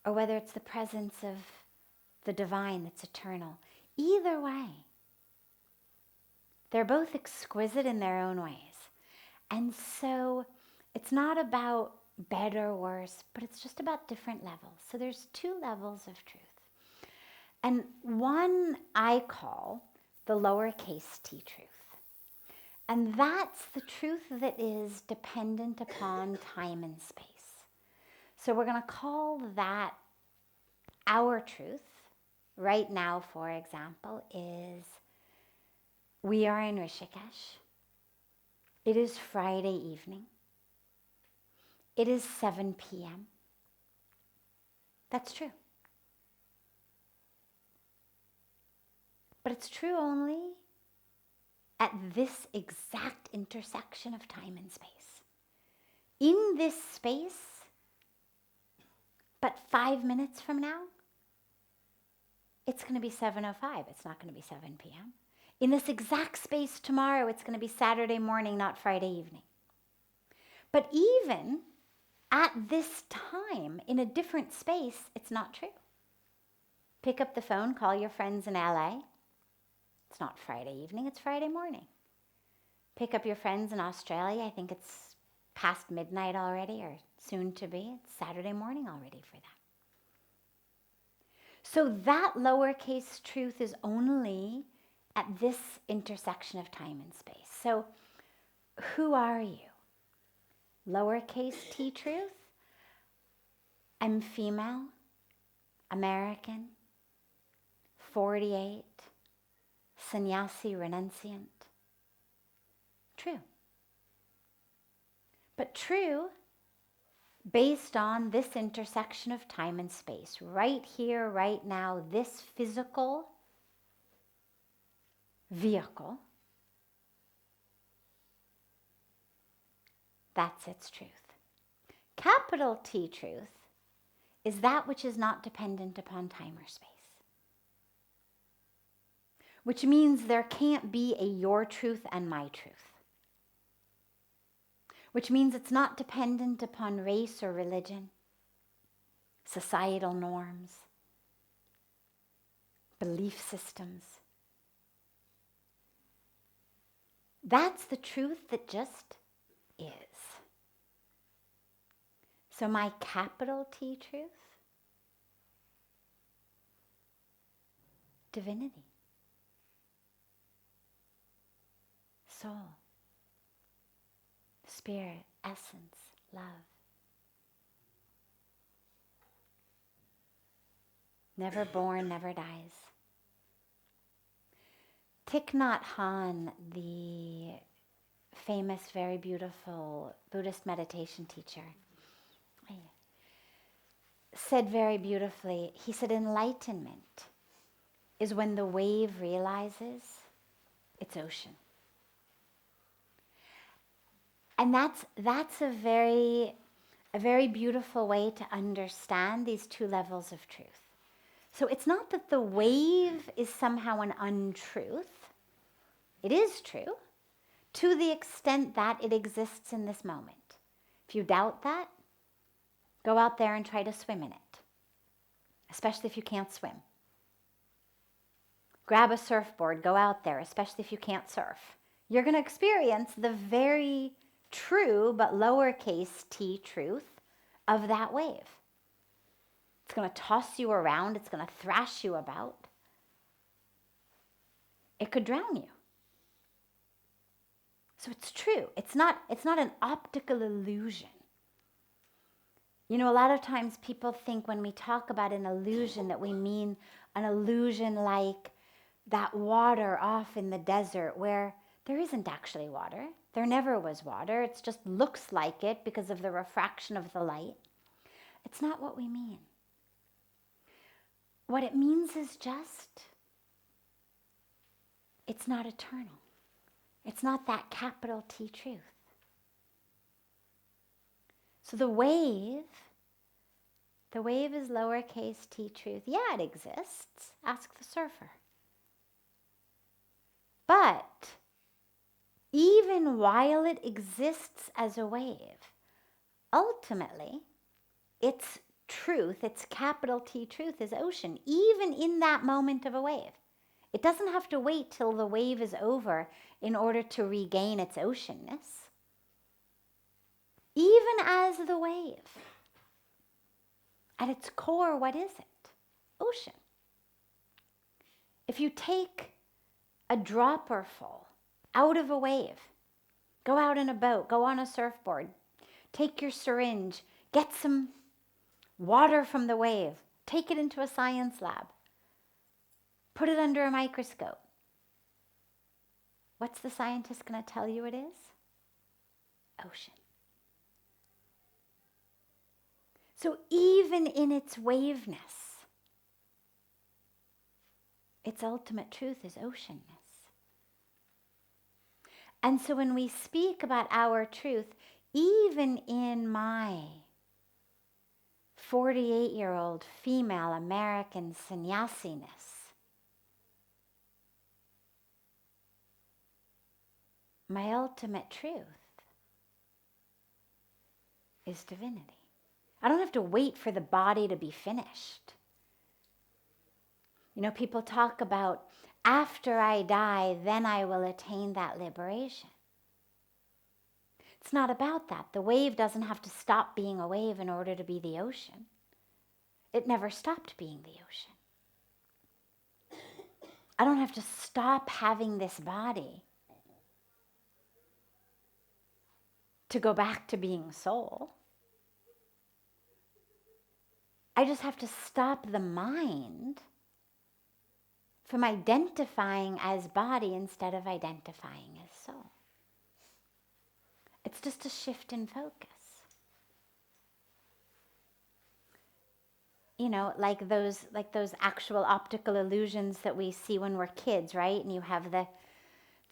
or whether it's the presence of the divine that's eternal. Either way, they're both exquisite in their own ways. And so it's not about better, worse, but it's just about different levels. So there's two levels of truth. And one I call the lowercase t truth. And that's the truth that is dependent upon time and space. So we're going to call that our truth. Right now, for example, is we are in Rishikesh. It is Friday evening. It is 7 p.m. That's true. But it's true only at this exact intersection of time and space. In this space, but 5 minutes from now, it's going to be 7:05. It's not going to be 7 p.m. In this exact space tomorrow, it's going to be Saturday morning, not Friday evening. But even at this time, in a different space, it's not true. Pick up the phone, call your friends in LA. It's not Friday evening, it's Friday morning. Pick up your friends in Australia. I think it's past midnight already, or soon to be. It's Saturday morning already for them. So that lowercase truth is only at this intersection of time and space. So who are you? Lowercase t truth. I'm female, American, 48, sannyasi renunciant. True. But true based on this intersection of time and space, right here, right now, this physical vehicle. That's its truth. Capital T truth is that which is not dependent upon time or space. Which means there can't be a your truth and my truth. Which means it's not dependent upon race or religion, societal norms, belief systems. That's the truth that just is. So my capital T truth divinity, soul, spirit, essence, love. Never born, never dies. Thich Nhat Hanh, the famous, very beautiful Buddhist meditation teacher, said very beautifully, he said, enlightenment is when the wave realizes it's ocean. And that's a very beautiful way to understand these two levels of truth. So it's not that the wave is somehow an untruth. It is true to the extent that it exists in this moment. If you doubt that, go out there and try to swim in it, especially if you can't swim. Grab a surfboard, go out there, especially if you can't surf. You're going to experience the very true but lowercase t truth of that wave. It's going to toss you around. It's going to thrash you about. It could drown you. So it's true. It's not an optical illusion. You know, a lot of times people think when we talk about an illusion that we mean an illusion like that water off in the desert where there isn't actually water. There never was water. It just looks like it because of the refraction of the light. It's not what we mean. What it means is just, it's not eternal. It's not that capital T truth. So the wave is lowercase t truth. Yeah, it exists. Ask the surfer. But even while it exists as a wave, ultimately, its truth, its capital T truth is ocean, even in that moment of a wave. It doesn't have to wait till the wave is over in order to regain its oceanness. Even as the wave, at its core, what is it? Ocean. If you take a dropper full out of a wave, go out in a boat, go on a surfboard, take your syringe, get some water from the wave, take it into a science lab, put it under a microscope. What's the scientist going to tell you it is? Ocean. So even in its waveness, its ultimate truth is oceanness. And so when we speak about our truth, even in my 48-year-old female American sannyasiness, my ultimate truth is divinity. I don't have to wait for the body to be finished. You know, people talk about, after I die, then I will attain that liberation. It's not about that. The wave doesn't have to stop being a wave in order to be the ocean. It never stopped being the ocean. I don't have to stop having this body to go back to being soul. I just have to stop the mind from identifying as body instead of identifying as soul. It's just a shift in focus. You know, like those actual optical illusions that we see when we're kids, right? And you have the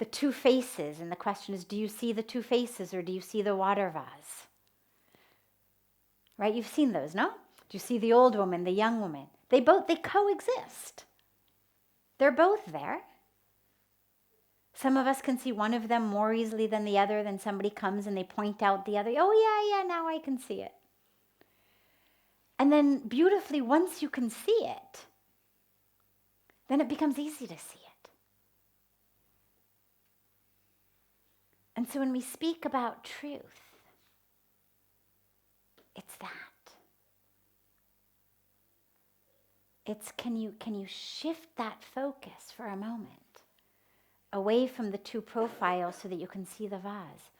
two faces, and the question is, do you see the two faces or do you see the water vase? Right? You've seen those, no? Do you see the old woman, the young woman? They coexist. They're both there. Some of us can see one of them more easily than the other. Then somebody comes and they point out the other. Oh, yeah, now I can see it. And then beautifully, once you can see it, then it becomes easy to see it. And so when we speak about truth, it's that. It's can you shift that focus for a moment away from the two profiles so that you can see the vase?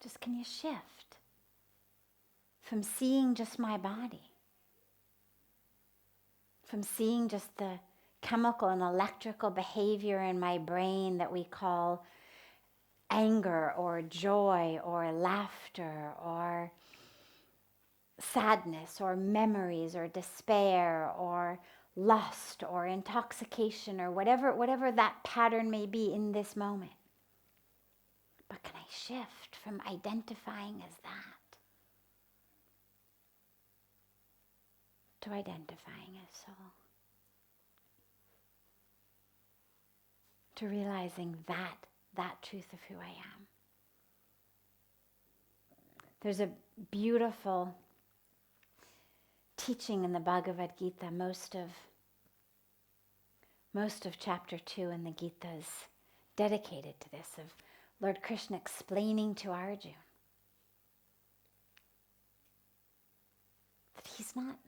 Just can you shift from seeing just my body, from seeing just the chemical and electrical behavior in my brain that we call anger or joy or laughter or sadness or memories or despair or lust or intoxication or whatever that pattern may be in this moment. But can I shift from identifying as that to identifying as soul? To realizing that truth of who I am. There's a beautiful teaching in the Bhagavad Gita. Most of chapter 2 in the Gita is dedicated to this, of Lord Krishna explaining to Arjuna that he's not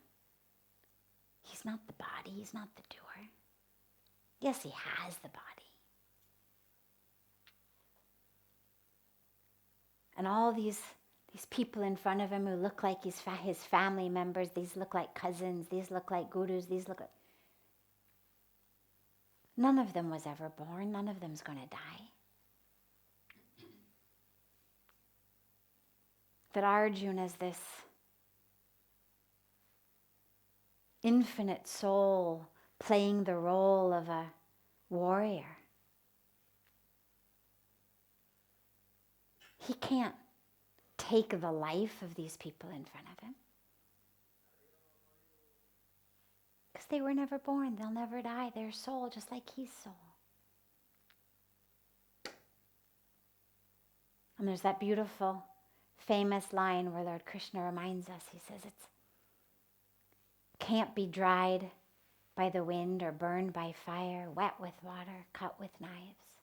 the body, he's not the doer. Yes, he has the body. And all these people in front of him who look like his family members, these look like cousins, these look like gurus, these look like... None of them was ever born, none of them's going to die. That Arjuna is this infinite soul playing the role of a warrior. He can't take the life of these people in front of him. Because they were never born, they'll never die. They're soul, just like he's soul. And there's that beautiful, famous line where Lord Krishna reminds us, he says it's can't be dried by the wind or burned by fire, wet with water, cut with knives.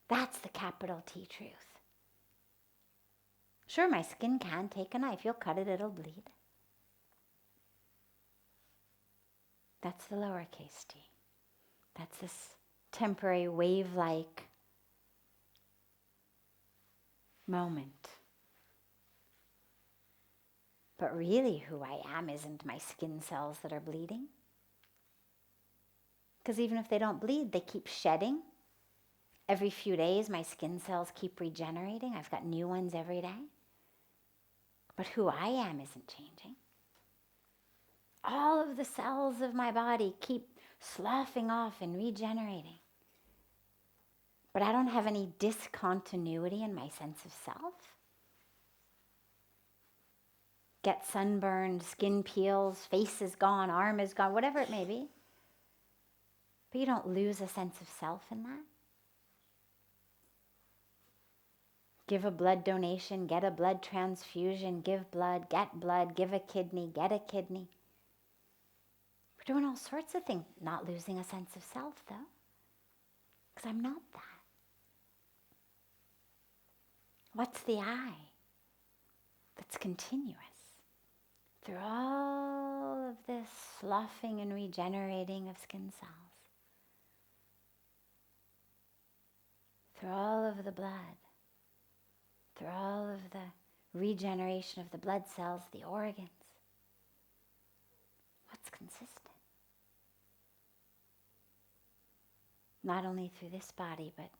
That's the capital T truth. Sure, my skin can take a knife. You'll cut it, it'll bleed. That's the lowercase t. That's this temporary wave-like moment. But really who I am isn't my skin cells that are bleeding. Because even if they don't bleed, they keep shedding. Every few days, my skin cells keep regenerating. I've got new ones every day. But who I am isn't changing. All of the cells of my body keep sloughing off and regenerating. But I don't have any discontinuity in my sense of self. Get sunburned, skin peels, face is gone, arm is gone, whatever it may be. But you don't lose a sense of self in that. Give a blood donation, get a blood transfusion, give blood, give a kidney, get a kidney. We're doing all sorts of things, not losing a sense of self though, because I'm not that. What's the I that's continuous through all of this sloughing and regenerating of skin cells, through all of the blood, through all of the regeneration of the blood cells, the organs? What's consistent? Not only through this body, but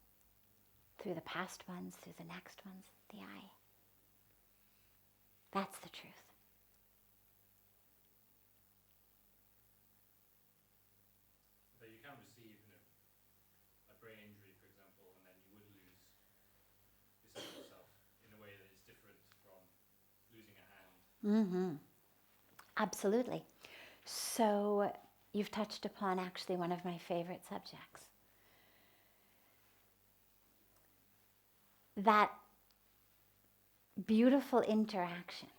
through the past ones, through the next ones, the I. That's the truth. So you can receive, a brain injury, for example, and then you would lose your sense of self in a way that is different from losing a hand. Absolutely. So you've touched upon actually one of my favorite subjects. That beautiful interaction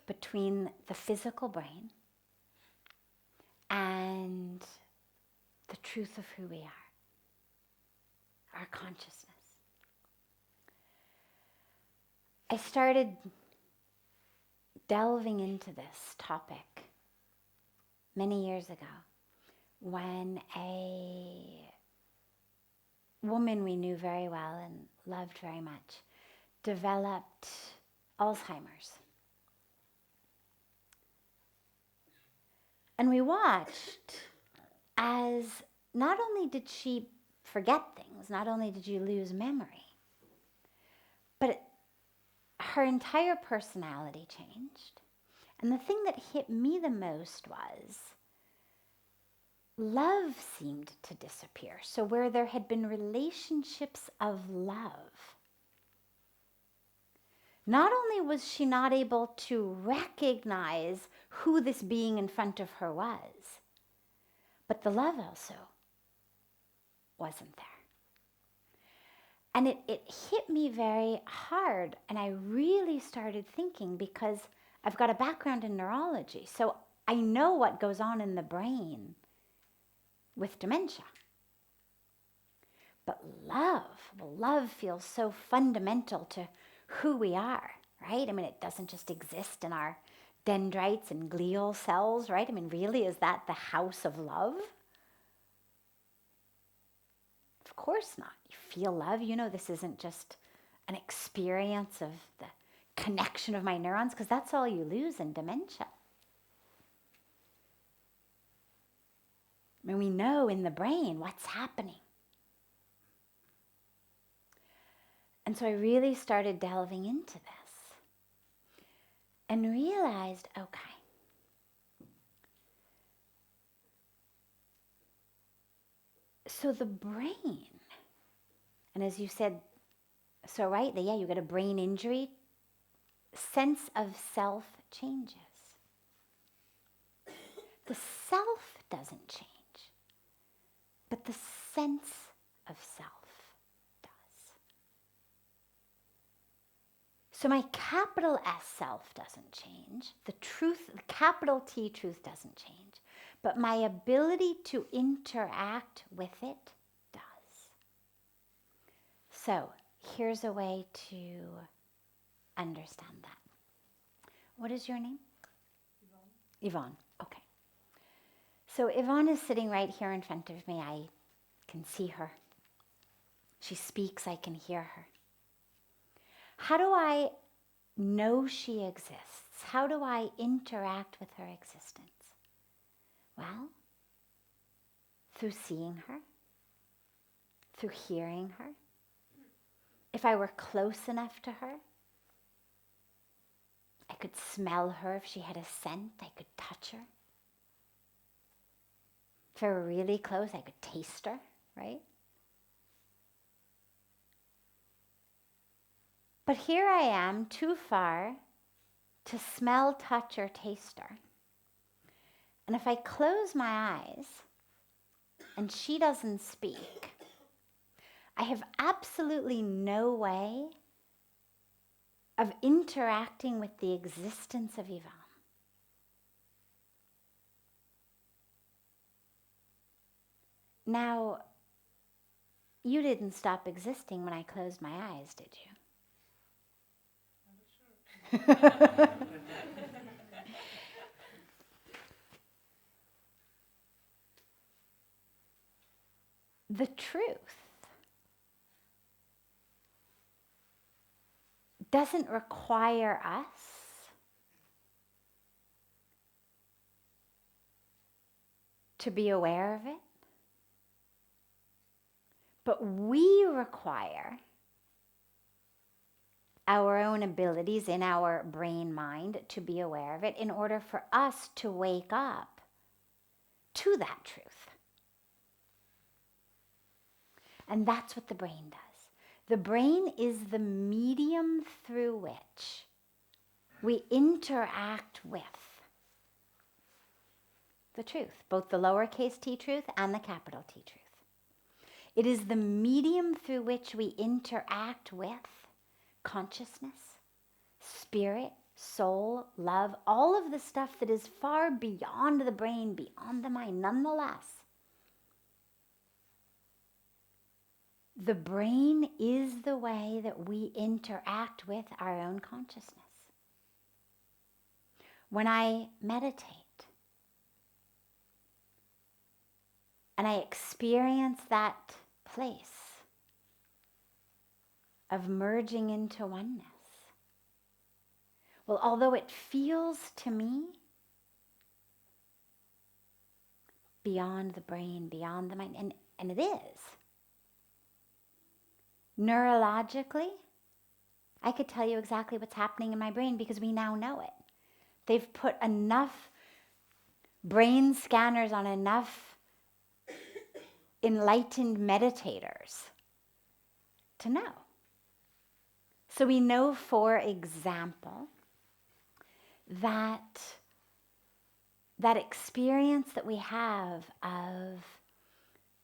between the physical brain and the truth of who we are, our consciousness. I started delving into this topic many years ago when a woman we knew very well and loved very much developed Alzheimer's. And we watched as not only did she forget things, not only did she lose memory, but her entire personality changed. And the thing that hit me the most was love seemed to disappear. So where there had been relationships of love, not only was she not able to recognize who this being in front of her was, but the love also wasn't there. And it hit me very hard, and I really started thinking, because I've got a background in neurology, so I know what goes on in the brain with dementia. But love feels so fundamental to who we are, right? I mean, it doesn't just exist in our dendrites and glial cells, right? I mean, really, is that the house of love? Of course not. You feel love. You know, this isn't just an experience of the connection of my neurons, because that's all you lose in dementia. I mean, we know in the brain what's happening. And so I really started delving into this and realized, okay, so the brain, and as you said so rightly, yeah, you get a brain injury, sense of self changes. The self doesn't change, but the sense of self does. So my capital S self doesn't change. The truth, the capital T truth doesn't change. But my ability to interact with it does. So here's a way to understand that. What is your name? Yvonne. Okay. So Yvonne is sitting right here in front of me. I can see her. She speaks, I can hear her. How do I know she exists? How do I interact with her existence? Well, through seeing her, through hearing her. If I were close enough to her, I could smell her. If she had a scent, I could touch her. If I were really close, I could taste her, right? But here I am, too far to smell, touch, or taste her. And if I close my eyes and she doesn't speak, I have absolutely no way of interacting with the existence of Yvonne. Now, you didn't stop existing when I closed my eyes, did you? The truth doesn't require us to be aware of it, but we require our own abilities in our brain mind to be aware of it in order for us to wake up to that truth. And that's what the brain does. The brain is the medium through which we interact with the truth, both the lowercase t truth and the capital T truth. It is the medium through which we interact with consciousness, spirit, soul, love, all of the stuff that is far beyond the brain, beyond the mind. Nonetheless, the brain is the way that we interact with our own consciousness. when I meditate and I experience that place of merging into oneness. Well, although it feels to me beyond the brain, beyond the mind, and it is. Neurologically, I could tell you exactly what's happening in my brain because we now know it. They've put enough brain scanners on enough enlightened meditators to know. So we know, for example, that experience that we have of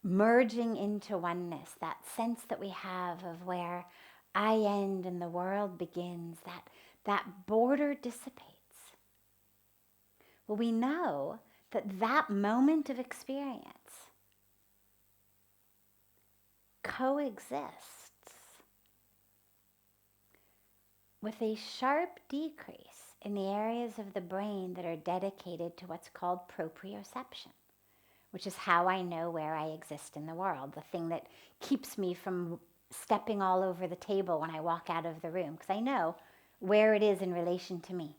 merging into oneness, that sense that we have of where I end and the world begins, that border dissipates. Well, we know that moment of experience coexists with a sharp decrease in the areas of the brain that are dedicated to what's called proprioception, which is how I know where I exist in the world, the thing that keeps me from stepping all over the table when I walk out of the room, because I know where it is in relation to me.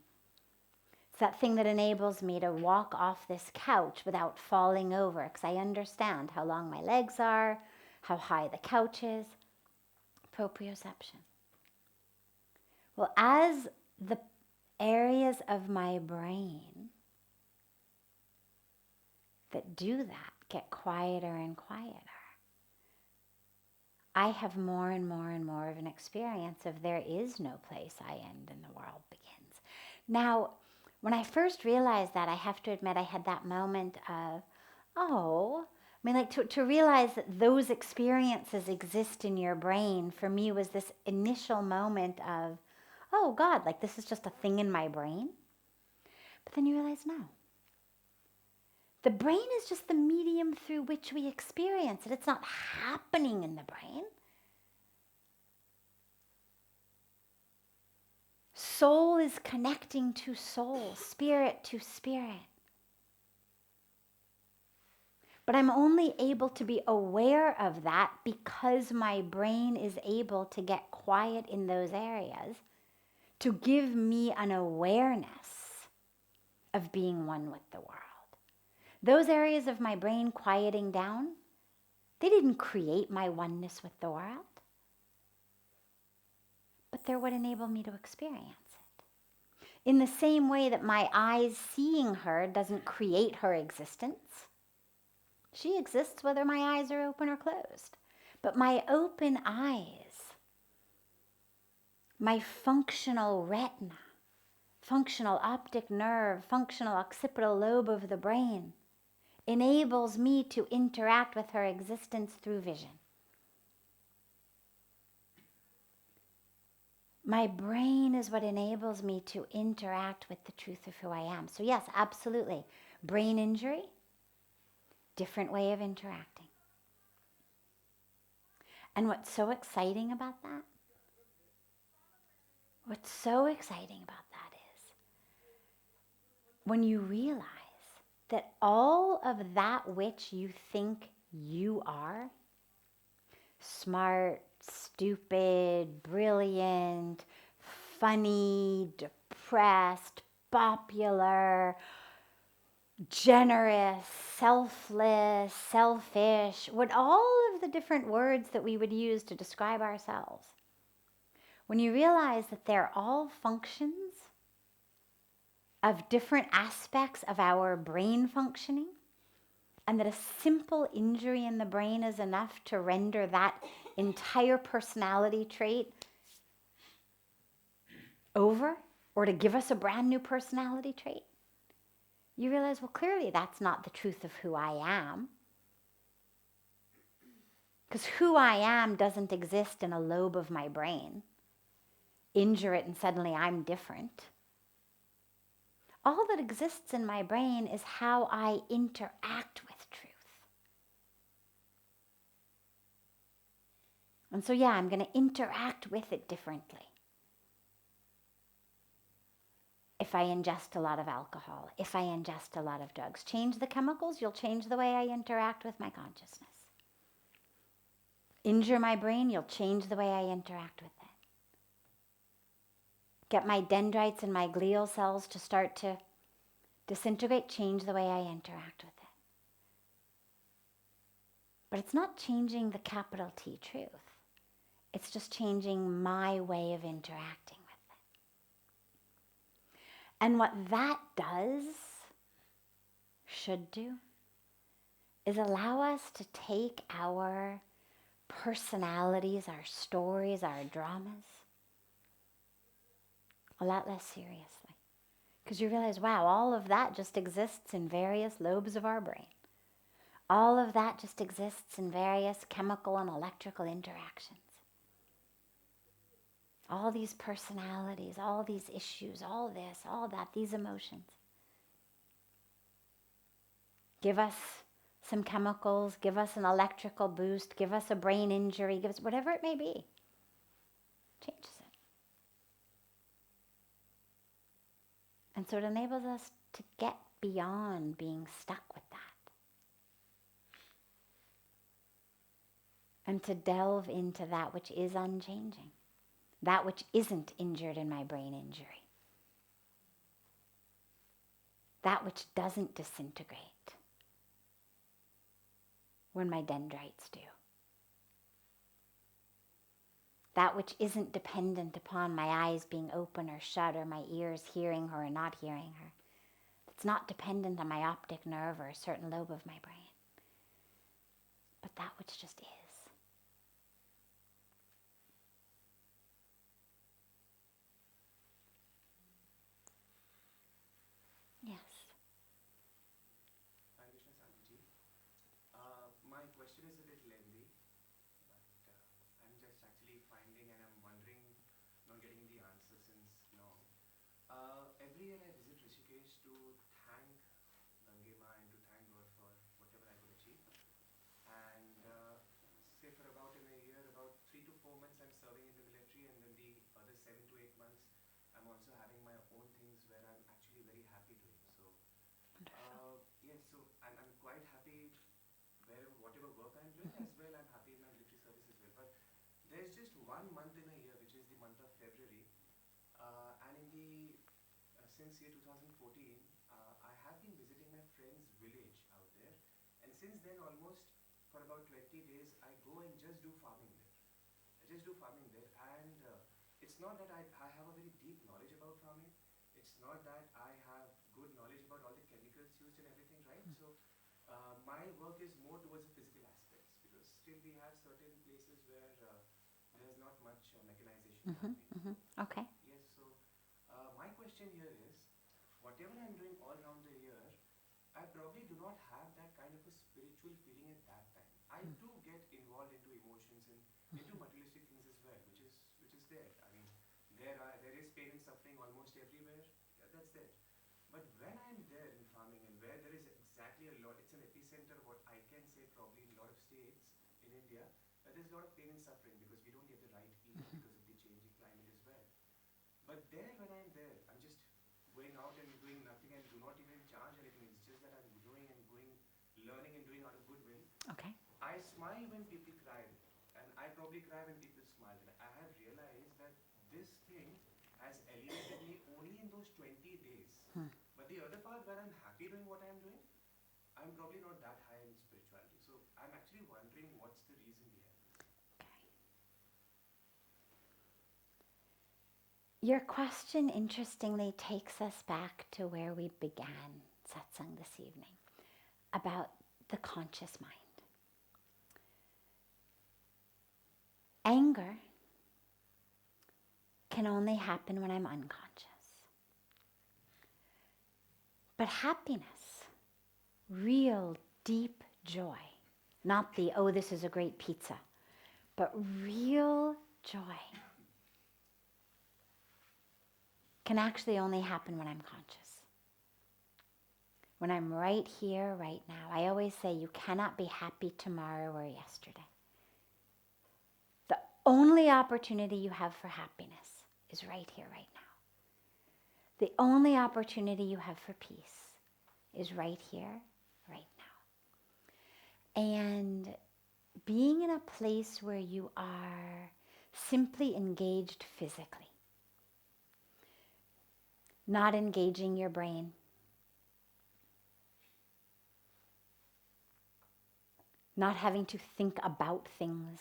It's that thing that enables me to walk off this couch without falling over, because I understand how long my legs are, how high the couch is. Proprioception. Well, as the areas of my brain that do that get quieter and quieter, I have more and more and more of an experience of there is no place I end and the world begins. Now, when I first realized that, I have to admit I had that moment of, to realize that those experiences exist in your brain, for me was this initial moment of, oh God, like this is just a thing in my brain. But then you realize, no. The brain is just the medium through which we experience it. It's not happening in the brain. Soul is connecting to soul, spirit to spirit. But I'm only able to be aware of that because my brain is able to get quiet in those areas to give me an awareness of being one with the world. Those areas of my brain quieting down, they didn't create my oneness with the world, but they're what enable me to experience it. In the same way that my eyes seeing her doesn't create her existence. She exists whether my eyes are open or closed. But my open eyes, my functional retina, functional optic nerve, functional occipital lobe of the brain, enables me to interact with her existence through vision. My brain is what enables me to interact with the truth of who I am. So yes, absolutely. Brain injury, different way of interacting. And what's so exciting about that? What's so exciting about that is when you realize that all of that which you think you are, smart, stupid, brilliant, funny, depressed, popular, generous, selfless, selfish, what all of the different words that we would use to describe ourselves. When you realize that they're all functions of different aspects of our brain functioning, and that a simple injury in the brain is enough to render that entire personality trait over, or to give us a brand new personality trait, you realize, well, clearly that's not the truth of who I am. Because who I am doesn't exist in a lobe of my brain. Injure it and suddenly I'm different. All that exists in my brain is how I interact with truth. And so, yeah, I'm going to interact with it differently. If if I ingest a lot of alcohol, if I ingest a lot of drugs. Change the chemicals, you'll change the way I interact with my consciousness. Injure my brain, you'll change the way I interact with it. Get my dendrites and my glial cells to start to disintegrate, change the way I interact with it. But it's not changing the capital T truth. It's just changing my way of interacting with it. And what that does, should do, is allow us to take our personalities, our stories, our dramas a lot less seriously. Because you realize, wow, all of that just exists in various lobes of our brain. All of that just exists in various chemical and electrical interactions. All these personalities, all these issues, all this, all that, these emotions. Give us some chemicals, give us an electrical boost, give us a brain injury, give us whatever it may be. Changes it. And so it enables us to get beyond being stuck with that. And to delve into that which is unchanging. That which isn't injured in my brain injury. That which doesn't disintegrate when my dendrites do. That which isn't dependent upon my eyes being open or shut or my ears hearing her or not hearing her. It's not dependent on my optic nerve or a certain lobe of my brain. But that which just is. Yes. Hi, Krishna Sadhvi. My question is a bit lengthy, but I'm just actually finding and I'm wondering, not getting the answer since long. Every year I visit Rishikesh to thank Gange Ma and to thank God for whatever I could achieve. And say for about in a year, about 3 to 4 months I'm serving in the military, and then the other 7 to 8 months I'm also having my own things where I'm actually very happy doing. So yes, so I'm quite happy wherever, whatever work I'm doing as well. I'm happy in my military service as well. But there's just 1 month in a year, which is the month of February. And in the since year 2014, I have been visiting my friend's village out there. And since then, almost for about 20 days, I go and just do farming there. I just do farming there. And it's not that I have a very deep knowledge about farming. It's not that I have good knowledge about all the chemicals used and everything, right? So my work is more towards the physical aspects, because still we have certain places where there's not much mechanization happening. Okay. Yes, so my question here is, whatever I'm doing all around the year, I probably do not have that kind of a spiritual feeling at that time. I do get involved into emotions and into materialistic things as well, which is there. I mean, there is pain and suffering almost everywhere. Yeah, that's there. But when I'm there in farming, and where there is exactly a lot, it's an epicenter of what I can say probably in a lot of states in India, where there's a lot of pain and suffering because we don't get the right heat because of the changing climate as well. But there, when I'm there, I'm just going out and doing nothing and do not even charge anything. It's just that I'm doing and going, learning and doing out of goodwill. Okay. I smile when people cry, and I probably cry when people smile. And I have realized that this thing has alienated me only in those 20 days. But the other part where I'm happy doing what I'm doing, I'm probably not that high in spirituality. So I'm actually wondering what's the reason behind this. Your question, interestingly, takes us back to where we began satsang this evening, about the conscious mind. Anger can only happen when I'm unconscious. But happiness, real deep joy, not the, oh, this is a great pizza, but real joy can actually only happen when I'm conscious. When I'm right here, right now. I always say you cannot be happy tomorrow or yesterday. The only opportunity you have for happiness is right here, right now. The only opportunity you have for peace is right here, right now. And being in a place where you are simply engaged physically, not engaging your brain, not having to think about things,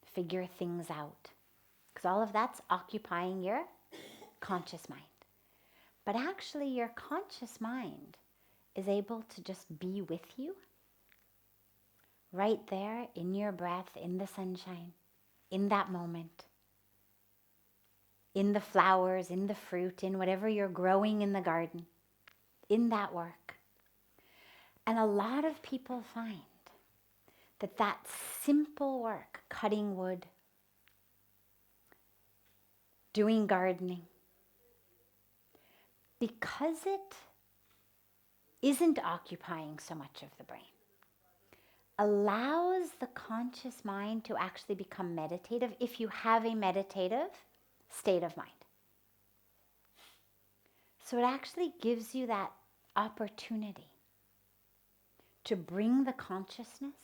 figure things out, because all of that's occupying your conscious mind. But actually your conscious mind is able to just be with you right there in your breath, in the sunshine, in that moment, in the flowers, in the fruit, in whatever you're growing in the garden, in that work. And a lot of people find that that simple work, cutting wood, doing gardening, because it isn't occupying so much of the brain, allows the conscious mind to actually become meditative if you have a meditative state of mind. So it actually gives you that opportunity to bring the consciousness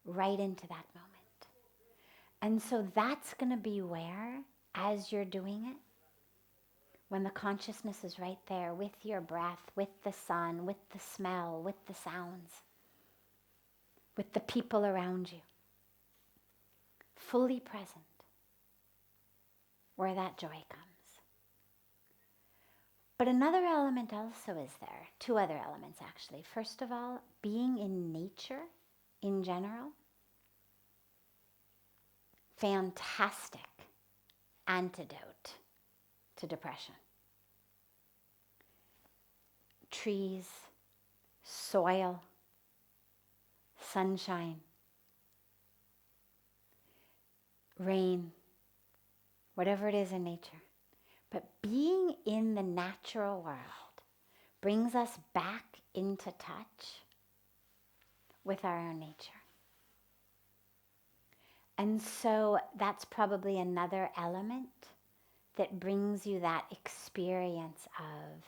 right into that moment. And so that's going to be where, as you're doing it, when the consciousness is right there with your breath, with the sun, with the smell, with the sounds, with the people around you, fully present, where that joy comes. But another element also is there, two other elements actually. First of all, being in nature in general, fantastic antidote to depression. Trees, soil, sunshine, rain, whatever it is in nature. But being in the natural world brings us back into touch with our own nature. And so that's probably another element that brings you that experience of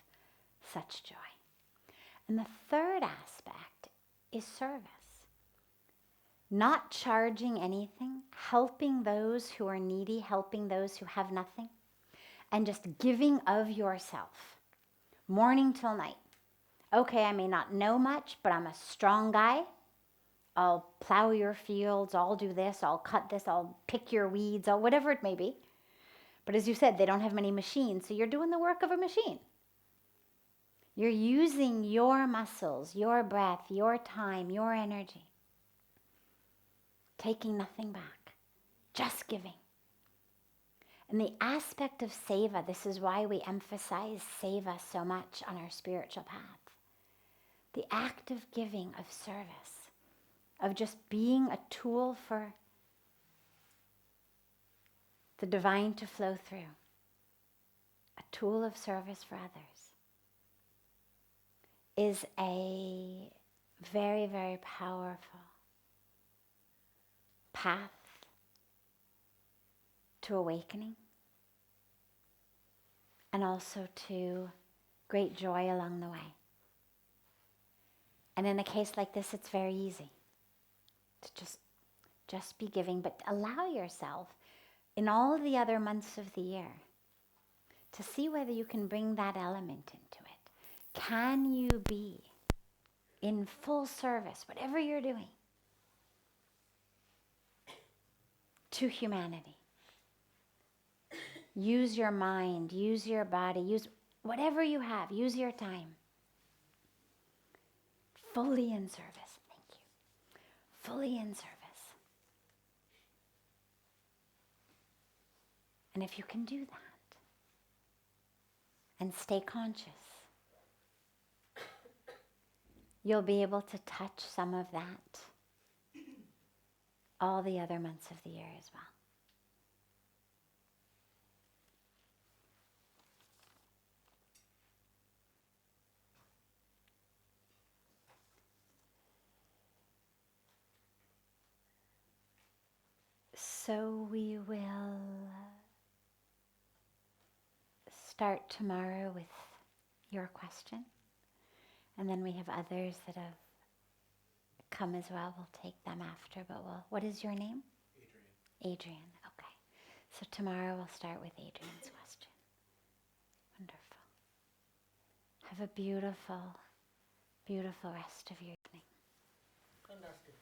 such joy. And the third aspect is service. Not charging anything, helping those who are needy, helping those who have nothing, and just giving of yourself, morning till night. Okay, I may not know much, but I'm a strong guy. I'll plow your fields, I'll do this, I'll cut this, I'll pick your weeds, or whatever it may be. But as you said, they don't have many machines, so you're doing the work of a machine. You're using your muscles, your breath, your time, your energy, taking nothing back, just giving. And the aspect of seva, this is why we emphasize seva so much on our spiritual path. The act of giving, of service, of just being a tool for the divine to flow through, a tool of service for others, is a very, very powerful path to awakening and also to great joy along the way. And in a case like this, it's very easy to just be giving, but allow yourself in all of the other months of the year to see whether you can bring that element into it. Can you be in full service, whatever you're doing, to humanity? Use your mind, use your body, use whatever you have, use your time. Fully in service, thank you. Fully in service. And if you can do that and stay conscious, you'll be able to touch some of that all the other months of the year as well. So we will start tomorrow with your question. And then we have others that have come as well. We'll take them after, but what is your name? Adrian. Adrian, okay. So tomorrow we'll start with Adrian's question. Wonderful. Have a beautiful, beautiful rest of your evening. Fantastic.